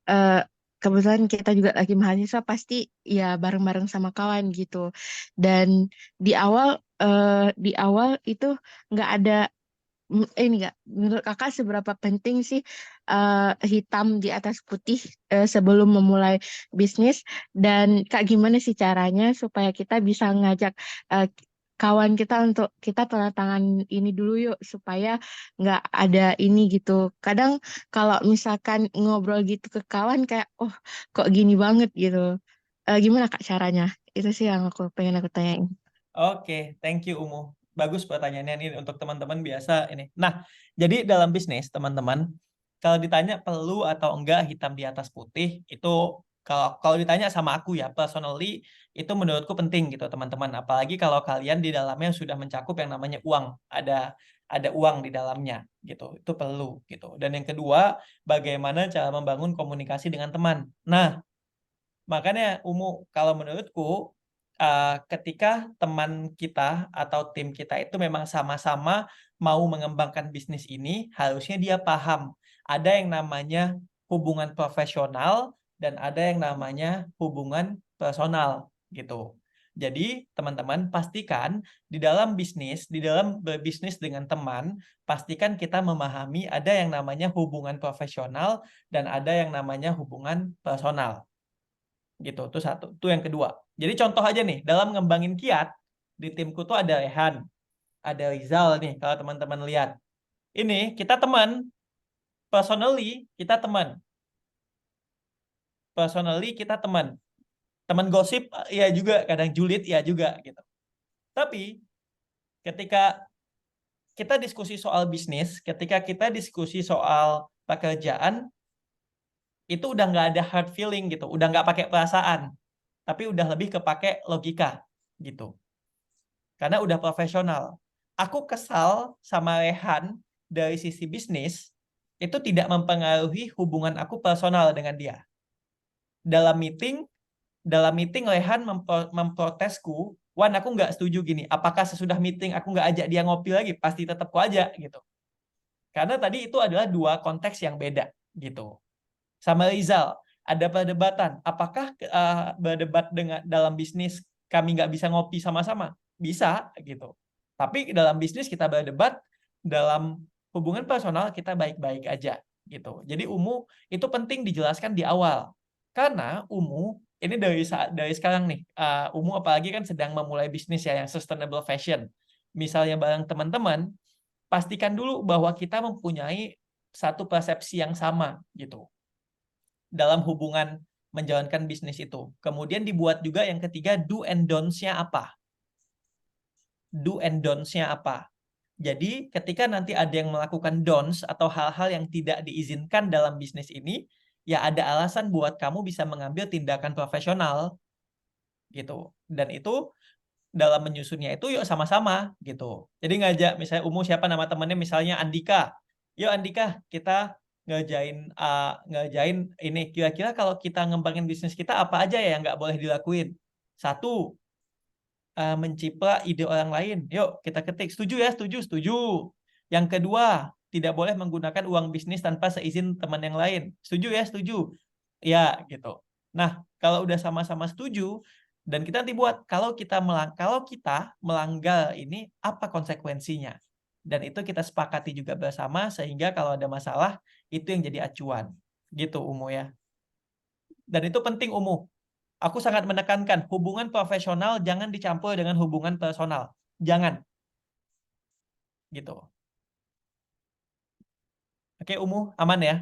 eh, kebetulan kita juga lagi mahasiswa, pasti ya bareng-bareng sama kawan gitu. Dan di awal itu nggak ada ini nggak, menurut Kakak seberapa penting sih hitam di atas putih sebelum memulai bisnis, dan Kak gimana sih caranya supaya kita bisa ngajak eh, kawan kita untuk kita tanda tangan ini dulu yuk, supaya nggak ada ini gitu. Kadang kalau misalkan ngobrol gitu ke kawan kayak oh kok gini banget gitu. Gimana Kak caranya? Itu sih yang pengen aku tanyain. Oke, thank you Umu. Bagus pertanyaannya ini untuk teman-teman biasa ini. Nah, jadi dalam bisnis teman-teman, Kalau ditanya perlu atau enggak hitam di atas putih, itu kalau ditanya sama aku ya, personally itu menurutku penting gitu teman-teman. Apalagi kalau kalian di dalamnya sudah mencakup yang namanya uang, ada uang di dalamnya gitu. Itu perlu gitu. Dan yang kedua, bagaimana cara membangun komunikasi dengan teman. Nah, makanya kalau menurutku ketika teman kita atau tim kita itu memang sama-sama mau mengembangkan bisnis ini, harusnya dia paham ada yang namanya hubungan profesional dan ada yang namanya hubungan personal gitu. Jadi teman-teman pastikan di dalam berbisnis dengan teman, pastikan kita memahami ada yang namanya hubungan profesional dan ada yang namanya hubungan personal. Gitu, itu satu. Itu yang kedua. Jadi contoh aja nih, dalam ngembangin Kiat, di timku tuh ada Rehan, ada Rizal nih, kalau teman-teman lihat. Ini kita teman, personally kita teman. Personally kita teman. Teman gosip ya juga, kadang julid ya juga gitu. Tapi ketika kita diskusi soal bisnis, ketika kita diskusi soal pekerjaan, itu udah nggak ada hard feeling gitu, udah nggak pakai perasaan, tapi udah lebih kepake logika gitu. Karena udah profesional. Aku kesal sama Rehan dari sisi bisnis, itu tidak mempengaruhi hubungan aku personal dengan dia. Dalam meeting Rehan memprotesku, Wan aku nggak setuju gini, apakah sesudah meeting aku nggak ajak dia ngopi lagi? Pasti tetap ku ajak gitu. Karena tadi itu adalah dua konteks yang beda gitu. Sama Rizal, ada perdebatan, apakah berdebat dalam bisnis kami nggak bisa ngopi sama-sama? Bisa gitu. Tapi dalam bisnis kita berdebat, dalam hubungan personal kita baik-baik aja gitu. Jadi itu penting dijelaskan di awal. Karena ini dari sekarang nih, apalagi kan sedang memulai bisnis ya yang sustainable fashion. Misalnya bareng teman-teman, pastikan dulu bahwa kita mempunyai satu persepsi yang sama gitu dalam hubungan menjalankan bisnis itu. Kemudian dibuat juga yang ketiga, do and don'ts-nya apa. Do and don'ts-nya apa. Jadi ketika nanti ada yang melakukan don'ts atau hal-hal yang tidak diizinkan dalam bisnis ini, ya ada alasan buat kamu bisa mengambil tindakan profesional gitu. Dan itu dalam menyusunnya itu yuk sama-sama gitu. Jadi ngajak misalnya siapa nama temannya misalnya Andika. Yuk Andika, kita ngerjain ini. Kira-kira kalau kita ngembangin bisnis kita apa aja ya yang nggak boleh dilakuin? Satu, mencipta ide orang lain. Yuk kita ketik. Setuju ya? Setuju, setuju. Yang kedua, tidak boleh menggunakan uang bisnis tanpa seizin teman yang lain. Setuju ya? Setuju. Ya, gitu. Nah, kalau udah sama-sama setuju, dan kita nanti buat, kalau kita melanggar ini, apa konsekuensinya? Dan itu kita sepakati juga bersama, sehingga kalau ada masalah, itu yang jadi acuan. Gitu, ya. Dan itu penting, Aku sangat menekankan, hubungan profesional jangan dicampur dengan hubungan personal. Jangan. Gitu. Oke, aman ya?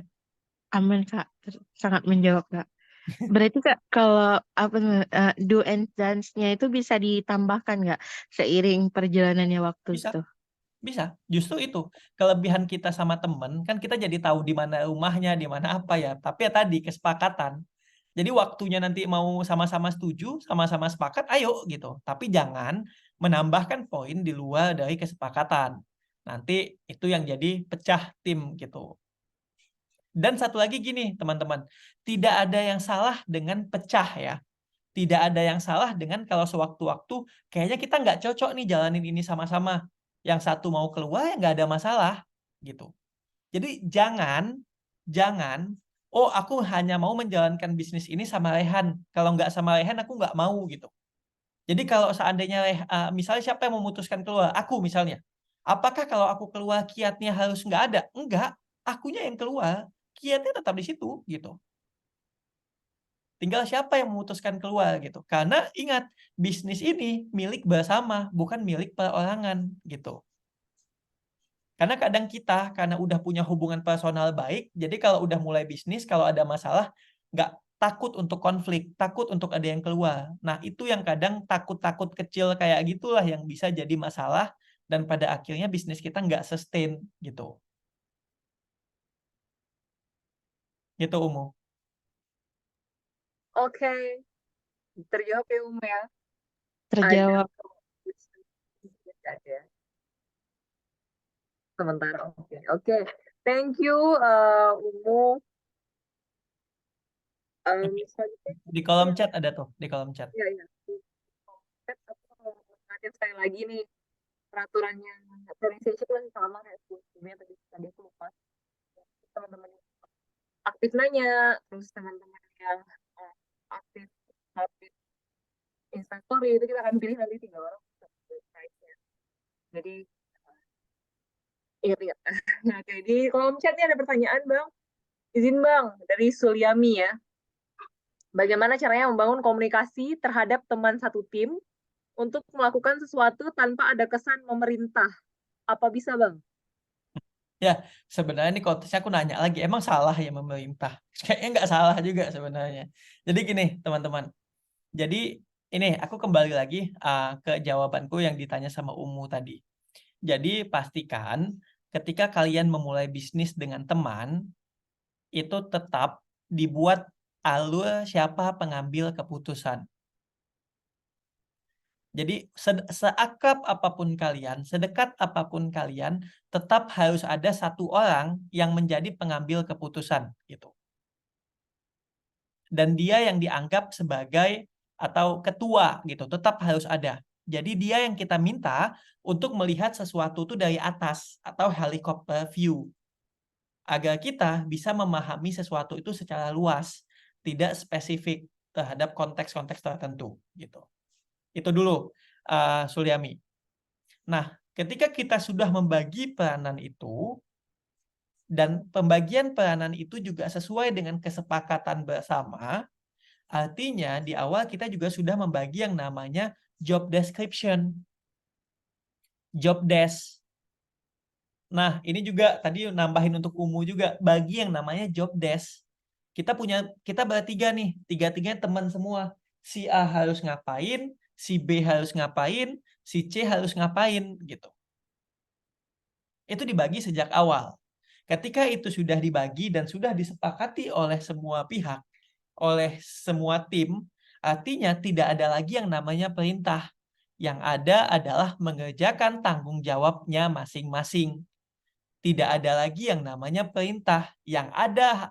Aman, Kak. Sangat menjawab, Kak. Berarti Kak, kalau do and don'ts-nya itu bisa ditambahkan nggak seiring perjalanannya waktu Bisa. gitu? Bisa. Justru itu kelebihan kita sama temen, kan kita jadi tahu di mana rumahnya, di mana apa ya. Tapi ya tadi kesepakatan. Jadi waktunya nanti mau sama-sama setuju, sama-sama sepakat, ayo gitu. Tapi jangan menambahkan poin di luar dari kesepakatan. Nanti itu yang jadi pecah tim gitu. Dan satu lagi gini, teman-teman. Tidak ada yang salah dengan pecah ya. Tidak ada yang salah dengan kalau sewaktu-waktu kayaknya kita nggak cocok nih jalanin ini sama-sama. Yang satu mau keluar ya nggak ada masalah gitu. Jadi jangan aku hanya mau menjalankan bisnis ini sama Rehan. Kalau nggak sama Rehan aku nggak mau gitu. Jadi kalau seandainya misalnya siapa yang memutuskan keluar? Aku misalnya. Apakah kalau aku keluar kiatnya harus nggak ada? Enggak. Akunya yang keluar. Kiatnya tetap di situ gitu. Tinggal siapa yang memutuskan keluar gitu. Karena ingat, bisnis ini milik bersama, bukan milik perorangan gitu. Karena kadang kita, karena udah punya hubungan personal baik, jadi kalau udah mulai bisnis, kalau ada masalah, nggak takut untuk konflik, takut untuk ada yang keluar. Nah, itu yang kadang takut-takut kecil kayak gitulah yang bisa jadi masalah, dan pada akhirnya bisnis kita nggak sustain gitu. Gitu Umu. Oke, terjawab ya ya. Terjawab. Ada sementara. Oke. Thank you Umu. Selanjutnya Di kolom chat ada tuh, di kolom chat. ya. Aku sekali lagi nih peraturannya organization kan sama kayak sebelumnya tadi aku lupa. Teman-teman aktif nanya, terus teman-teman yang aktif instastory itu kita akan pilih nanti 3 orang prize-nya. Jadi ingat. Nah, jadi kolom chatnya ada pertanyaan Bang. Izin Bang, dari Suliami ya. Bagaimana caranya membangun komunikasi terhadap teman satu tim untuk melakukan sesuatu tanpa ada kesan memerintah? Apa bisa Bang? Ya, sebenarnya ini konteksnya aku nanya lagi, emang salah ya memerintah? Kayaknya nggak salah juga sebenarnya. Jadi gini, teman-teman. Jadi ini aku kembali lagi ke jawabanku yang ditanya sama Umu tadi. Jadi pastikan ketika kalian memulai bisnis dengan teman, itu tetap dibuat alur siapa pengambil keputusan. Jadi seakrab apapun kalian, sedekat apapun kalian, tetap harus ada satu orang yang menjadi pengambil keputusan gitu. Dan dia yang dianggap sebagai atau ketua gitu, tetap harus ada. Jadi dia yang kita minta untuk melihat sesuatu itu dari atas atau helikopter view. Agar kita bisa memahami sesuatu itu secara luas, tidak spesifik terhadap konteks-konteks tertentu gitu. Itu dulu, Suliami. Nah, ketika kita sudah membagi peranan itu, dan pembagian peranan itu juga sesuai dengan kesepakatan bersama, artinya di awal kita juga sudah membagi yang namanya job description, job desk. Nah, ini juga tadi nambahin untuk Umu juga, bagi yang namanya job desk. Kita bertiga nih, tiga-tiganya teman semua. Si A harus ngapain, si B harus ngapain, si C harus ngapain gitu. Itu dibagi sejak awal. Ketika itu sudah dibagi dan sudah disepakati oleh semua pihak, oleh semua tim, artinya tidak ada lagi yang namanya perintah. Yang ada adalah mengerjakan tanggung jawabnya masing-masing. Tidak ada lagi yang namanya perintah. Yang ada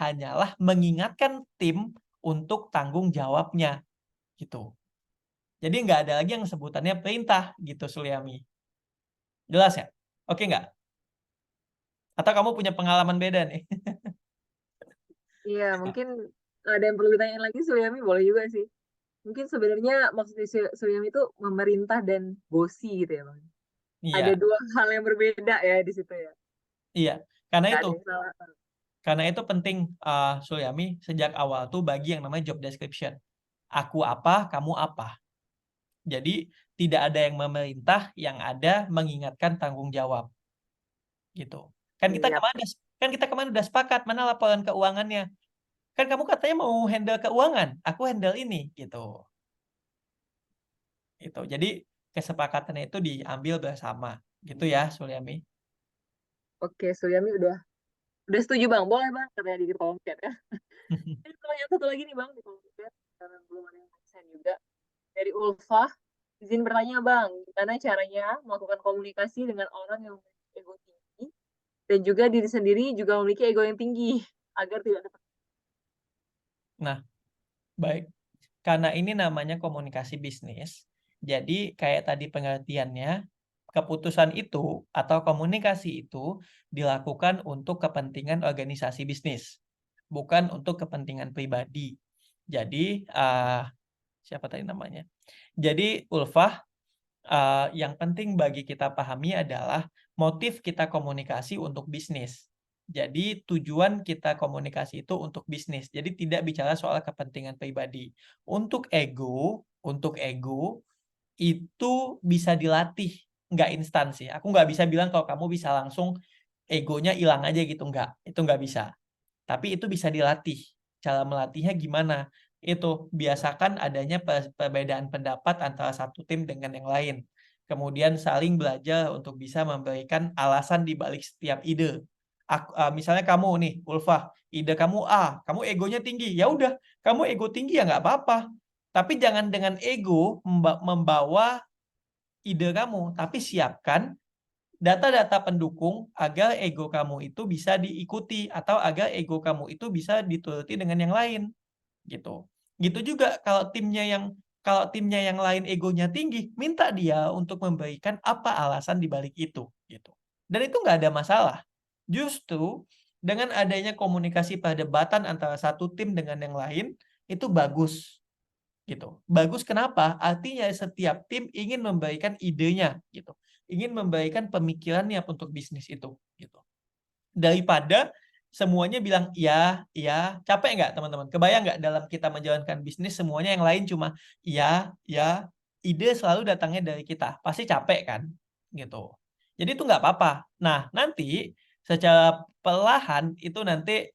hanyalah mengingatkan tim untuk tanggung jawabnya gitu. Jadi nggak ada lagi yang sebutannya perintah gitu, Suliami. Jelas ya? Oke nggak? Atau kamu punya pengalaman beda nih? Iya, mungkin ada yang perlu ditanyain lagi Suliami, boleh juga sih. Mungkin sebenarnya maksudnya Suliami itu memerintah dan bosi gitu ya Bang. Ada Iya, 2 hal yang berbeda ya di situ ya. iya. Karena Nggak itu, ada yang salah. karena itu penting, Suliami, sejak awal tuh bagi yang namanya job description. Aku apa, kamu apa. Jadi tidak ada yang memerintah, yang ada mengingatkan tanggung jawab. Gitu. Kan kita Iya. kemarin udah sepakat mana laporan keuangannya. Kan kamu katanya mau handle keuangan, aku handle ini gitu. Gitu. Jadi kesepakatannya itu diambil bersama. Gitu ya, Suliami. Oke, Suliami udah setuju Bang. Boleh Bang, katanya di kolom chat ya. Ini pertanyaan satu lagi nih Bang di kolom chat karena belum ada yang konsen juga. Dari Ulfa, izin bertanya Bang, gimana caranya melakukan komunikasi dengan orang yang memiliki ego tinggi dan juga diri sendiri juga memiliki ego yang tinggi agar tidak dapat. Nah, baik. Karena ini namanya komunikasi bisnis, jadi kayak tadi pengertiannya, keputusan itu atau komunikasi itu dilakukan untuk kepentingan organisasi bisnis, bukan untuk kepentingan pribadi. Jadi, siapa tadi namanya? Jadi, Ulfah, yang penting bagi kita pahami adalah motif kita komunikasi untuk bisnis. Jadi tujuan kita komunikasi itu untuk bisnis. Jadi tidak bicara soal kepentingan pribadi. Untuk ego itu bisa dilatih, nggak instan sih. Aku nggak bisa bilang kalau kamu bisa langsung egonya hilang aja gitu, nggak. Itu nggak bisa. Tapi itu bisa dilatih. Cara melatihnya gimana? Itu biasakan adanya perbedaan pendapat antara satu tim dengan yang lain. Kemudian saling belajar untuk bisa memberikan alasan di balik setiap ide. misalnya kamu nih, Ulfa, ide kamu A, kamu egonya tinggi. Ya udah, kamu ego tinggi ya nggak apa-apa. Tapi jangan dengan ego membawa ide kamu, tapi siapkan data-data pendukung agar ego kamu itu bisa diikuti atau agar ego kamu itu bisa dituruti dengan yang lain, gitu. Gitu juga kalau timnya yang lain egonya tinggi, minta dia untuk memberikan apa alasan di balik itu, gitu. Dan itu nggak ada masalah. Justru dengan adanya komunikasi perdebatan antara satu tim dengan yang lain itu bagus, gitu. Bagus kenapa? Artinya setiap tim ingin memberikan idenya, gitu. Ingin memberikan pemikirannya untuk bisnis itu, gitu. Daripada semuanya bilang iya, iya, capek nggak teman-teman? Kebayang nggak dalam kita menjalankan bisnis semuanya yang lain cuma iya, iya, ide selalu datangnya dari kita, pasti capek kan, gitu. Jadi itu nggak apa-apa. Nah nanti secara perlahan itu nanti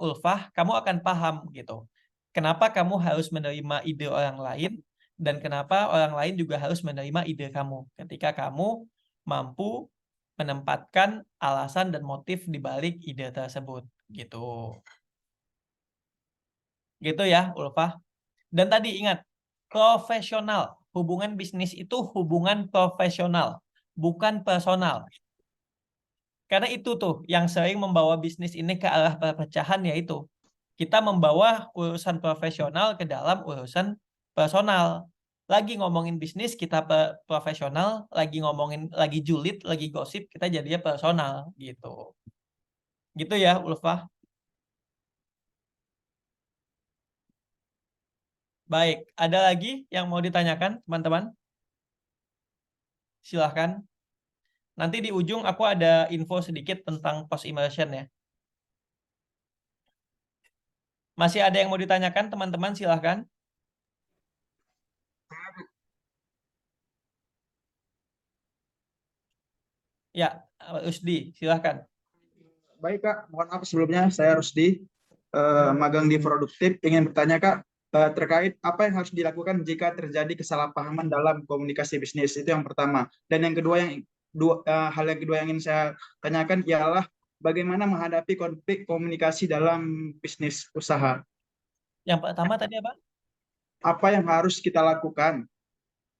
Ulfah, kamu akan paham gitu. Kenapa kamu harus menerima ide orang lain dan kenapa orang lain juga harus menerima ide kamu ketika kamu mampu menempatkan alasan dan motif di balik ide tersebut gitu. Gitu ya, Ulfah. Dan tadi ingat, profesional. Hubungan bisnis itu hubungan profesional, bukan personal. Karena itu tuh yang sering membawa bisnis ini ke arah perpecahan, yaitu kita membawa urusan profesional ke dalam urusan personal. Lagi ngomongin bisnis kita profesional, lagi ngomongin lagi julid, lagi gosip kita jadinya personal gitu. Gitu ya, Ulfah. Baik, ada lagi yang mau ditanyakan, teman-teman? Silahkan. Nanti di ujung aku ada info sedikit tentang post immersion ya. Masih ada yang mau ditanyakan, teman-teman? Silahkan. Ya, Rusdi, silahkan. Baik Kak, mohon maaf sebelumnya saya Rusdi, magang di Produktif. Ingin bertanya Kak, terkait apa yang harus dilakukan jika terjadi kesalahpahaman dalam komunikasi bisnis, itu yang pertama. Dan yang kedua, hal yang kedua yang ingin saya tanyakan ialah bagaimana menghadapi konflik komunikasi dalam bisnis usaha. Yang pertama tadi apa? Apa yang harus kita lakukan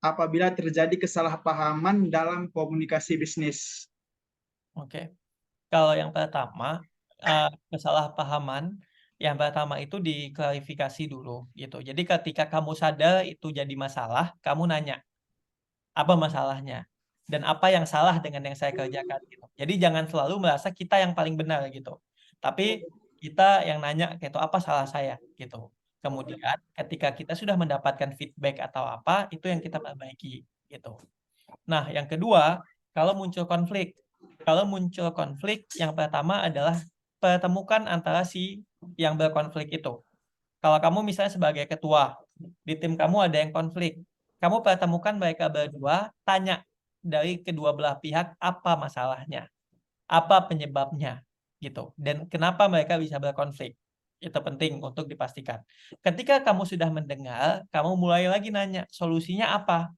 apabila terjadi kesalahpahaman dalam komunikasi bisnis? Oke. Kalau yang pertama, kesalahpahaman, yang pertama itu diklarifikasi dulu gitu. Jadi ketika kamu sadar itu jadi masalah, kamu nanya, apa masalahnya? Dan apa yang salah dengan yang saya kerjakan gitu. Jadi jangan selalu merasa kita yang paling benar gitu. Tapi kita yang nanya gitu, apa salah saya gitu. Kemudian ketika kita sudah mendapatkan feedback atau apa, itu yang kita perbaiki gitu. Nah, yang kedua, kalau muncul konflik. Kalau muncul konflik, yang pertama adalah pertemukan antara si yang berkonflik itu. Kalau kamu misalnya sebagai ketua, di tim kamu ada yang konflik. Kamu pertemukan mereka berdua, tanya dari kedua belah pihak apa masalahnya, apa penyebabnya, gitu. Dan kenapa mereka bisa berkonflik. Itu penting untuk dipastikan. Ketika kamu sudah mendengar, kamu mulai lagi nanya, solusinya apa?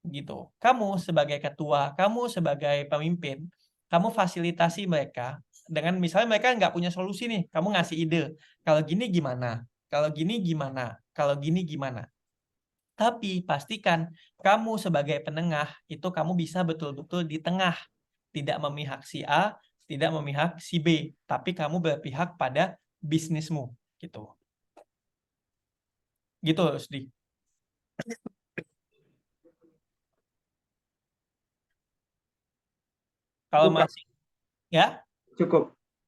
Gitu. Kamu sebagai ketua, kamu sebagai pemimpin, kamu fasilitasi mereka dengan misalnya mereka nggak punya solusi nih, kamu ngasih ide. Kalau gini gimana? Kalau gini gimana? Kalau gini gimana? Tapi pastikan kamu sebagai penengah itu kamu bisa betul-betul di tengah, tidak memihak si A, tidak memihak si B, tapi kamu berpihak pada bisnismu, gitu. Gitu, Rusdi. Kalau Cukup, Kak. masih ya, Cukup.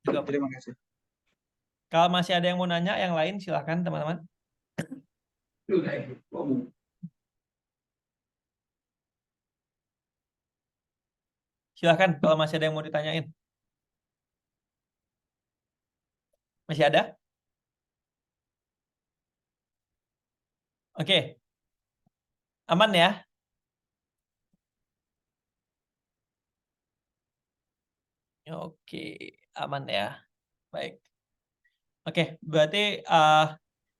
cukup. Terima kasih. Kalau masih ada yang mau nanya, yang lain silakan teman-teman. Silakan kalau masih ada yang mau ditanyain. Masih ada? Oke. Aman ya? Oke, aman ya. Baik. Oke, berarti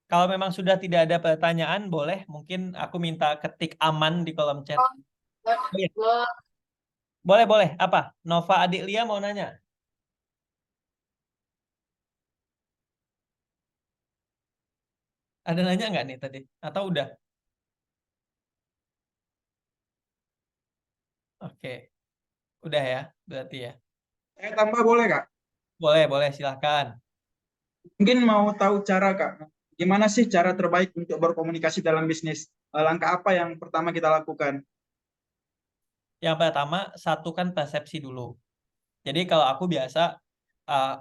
kalau memang sudah tidak ada pertanyaan, boleh mungkin aku minta ketik aman di kolom chat. Oh, iya. Boleh, boleh. Apa? Nova Adiklia mau nanya? Ada nanya nggak nih tadi? Atau udah? Oke, udah ya, berarti ya. Saya tambah boleh Kak? Boleh, silahkan. Mungkin mau tahu cara Kak, gimana sih cara terbaik untuk berkomunikasi dalam bisnis? Langkah apa yang pertama kita lakukan? Yang pertama, satukan persepsi dulu. Jadi kalau aku biasa,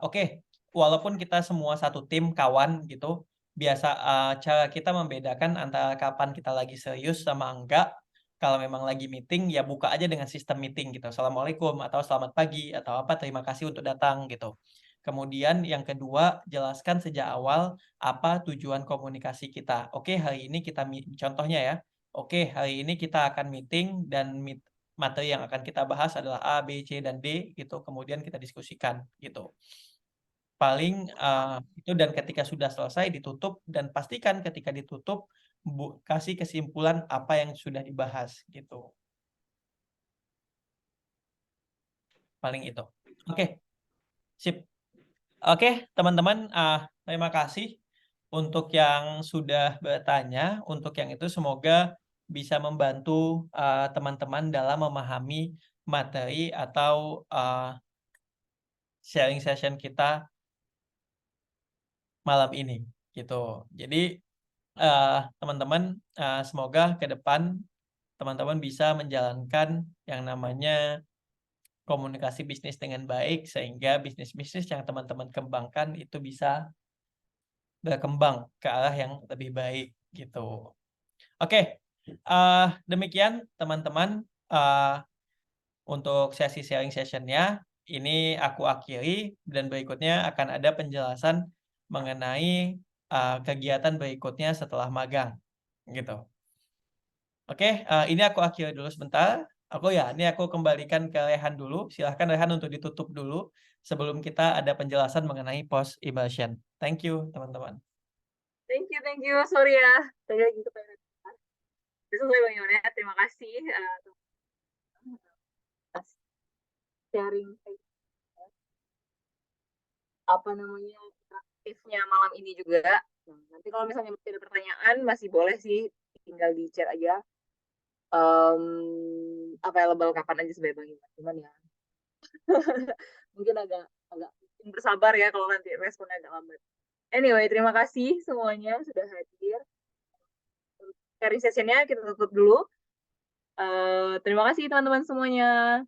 oke, walaupun kita semua satu tim kawan gitu, biasa cara kita membedakan antara kapan kita lagi serius sama enggak. Kalau memang lagi meeting, ya buka aja dengan sistem meeting gitu. Assalamualaikum atau selamat pagi atau apa, terima kasih untuk datang gitu. Kemudian yang kedua, jelaskan sejak awal apa tujuan komunikasi kita. Oke, hari ini kita contohnya ya. Oke, hari ini kita akan meeting dan materi yang akan kita bahas adalah A, B, C, dan D gitu. Kemudian kita diskusikan gitu. Paling itu, dan ketika sudah selesai ditutup, dan pastikan ketika ditutup kasih kesimpulan apa yang sudah dibahas gitu. Paling itu. Oke, sip. Oke, teman-teman, terima kasih untuk yang sudah bertanya. Untuk yang itu semoga bisa membantu teman-teman dalam memahami materi atau sharing session kita malam ini gitu. Jadi teman-teman, semoga ke depan teman-teman bisa menjalankan yang namanya komunikasi bisnis dengan baik, sehingga bisnis-bisnis yang teman-teman kembangkan itu bisa berkembang ke arah yang lebih baik gitu. Oke, demikian teman-teman untuk sesi sharing sessionnya. Ini aku akhiri, dan berikutnya akan ada penjelasan mengenai kegiatan berikutnya setelah magang gitu. Oke, ini aku akhiri dulu sebentar. Ini aku kembalikan ke Rehan dulu. Silahkan Rehan untuk ditutup dulu sebelum kita ada penjelasan mengenai post immersion. Thank you, teman-teman. Thank you. Sorry ya. Tadi lagi kepengen. Selesai Bang Iwan ya. Terima kasih atas sharing apa namanya interaktifnya malam ini juga. Nah, nanti kalau misalnya masih ada pertanyaan masih boleh sih tinggal di chat aja. Available kapan aja sebagai Bang Iwan. Cuman ya mungkin agak bersabar ya kalau nanti responnya agak lambat. Anyway, terima kasih semuanya sudah hadir. Sharing sessionnya kita tutup dulu. Terima kasih teman-teman semuanya.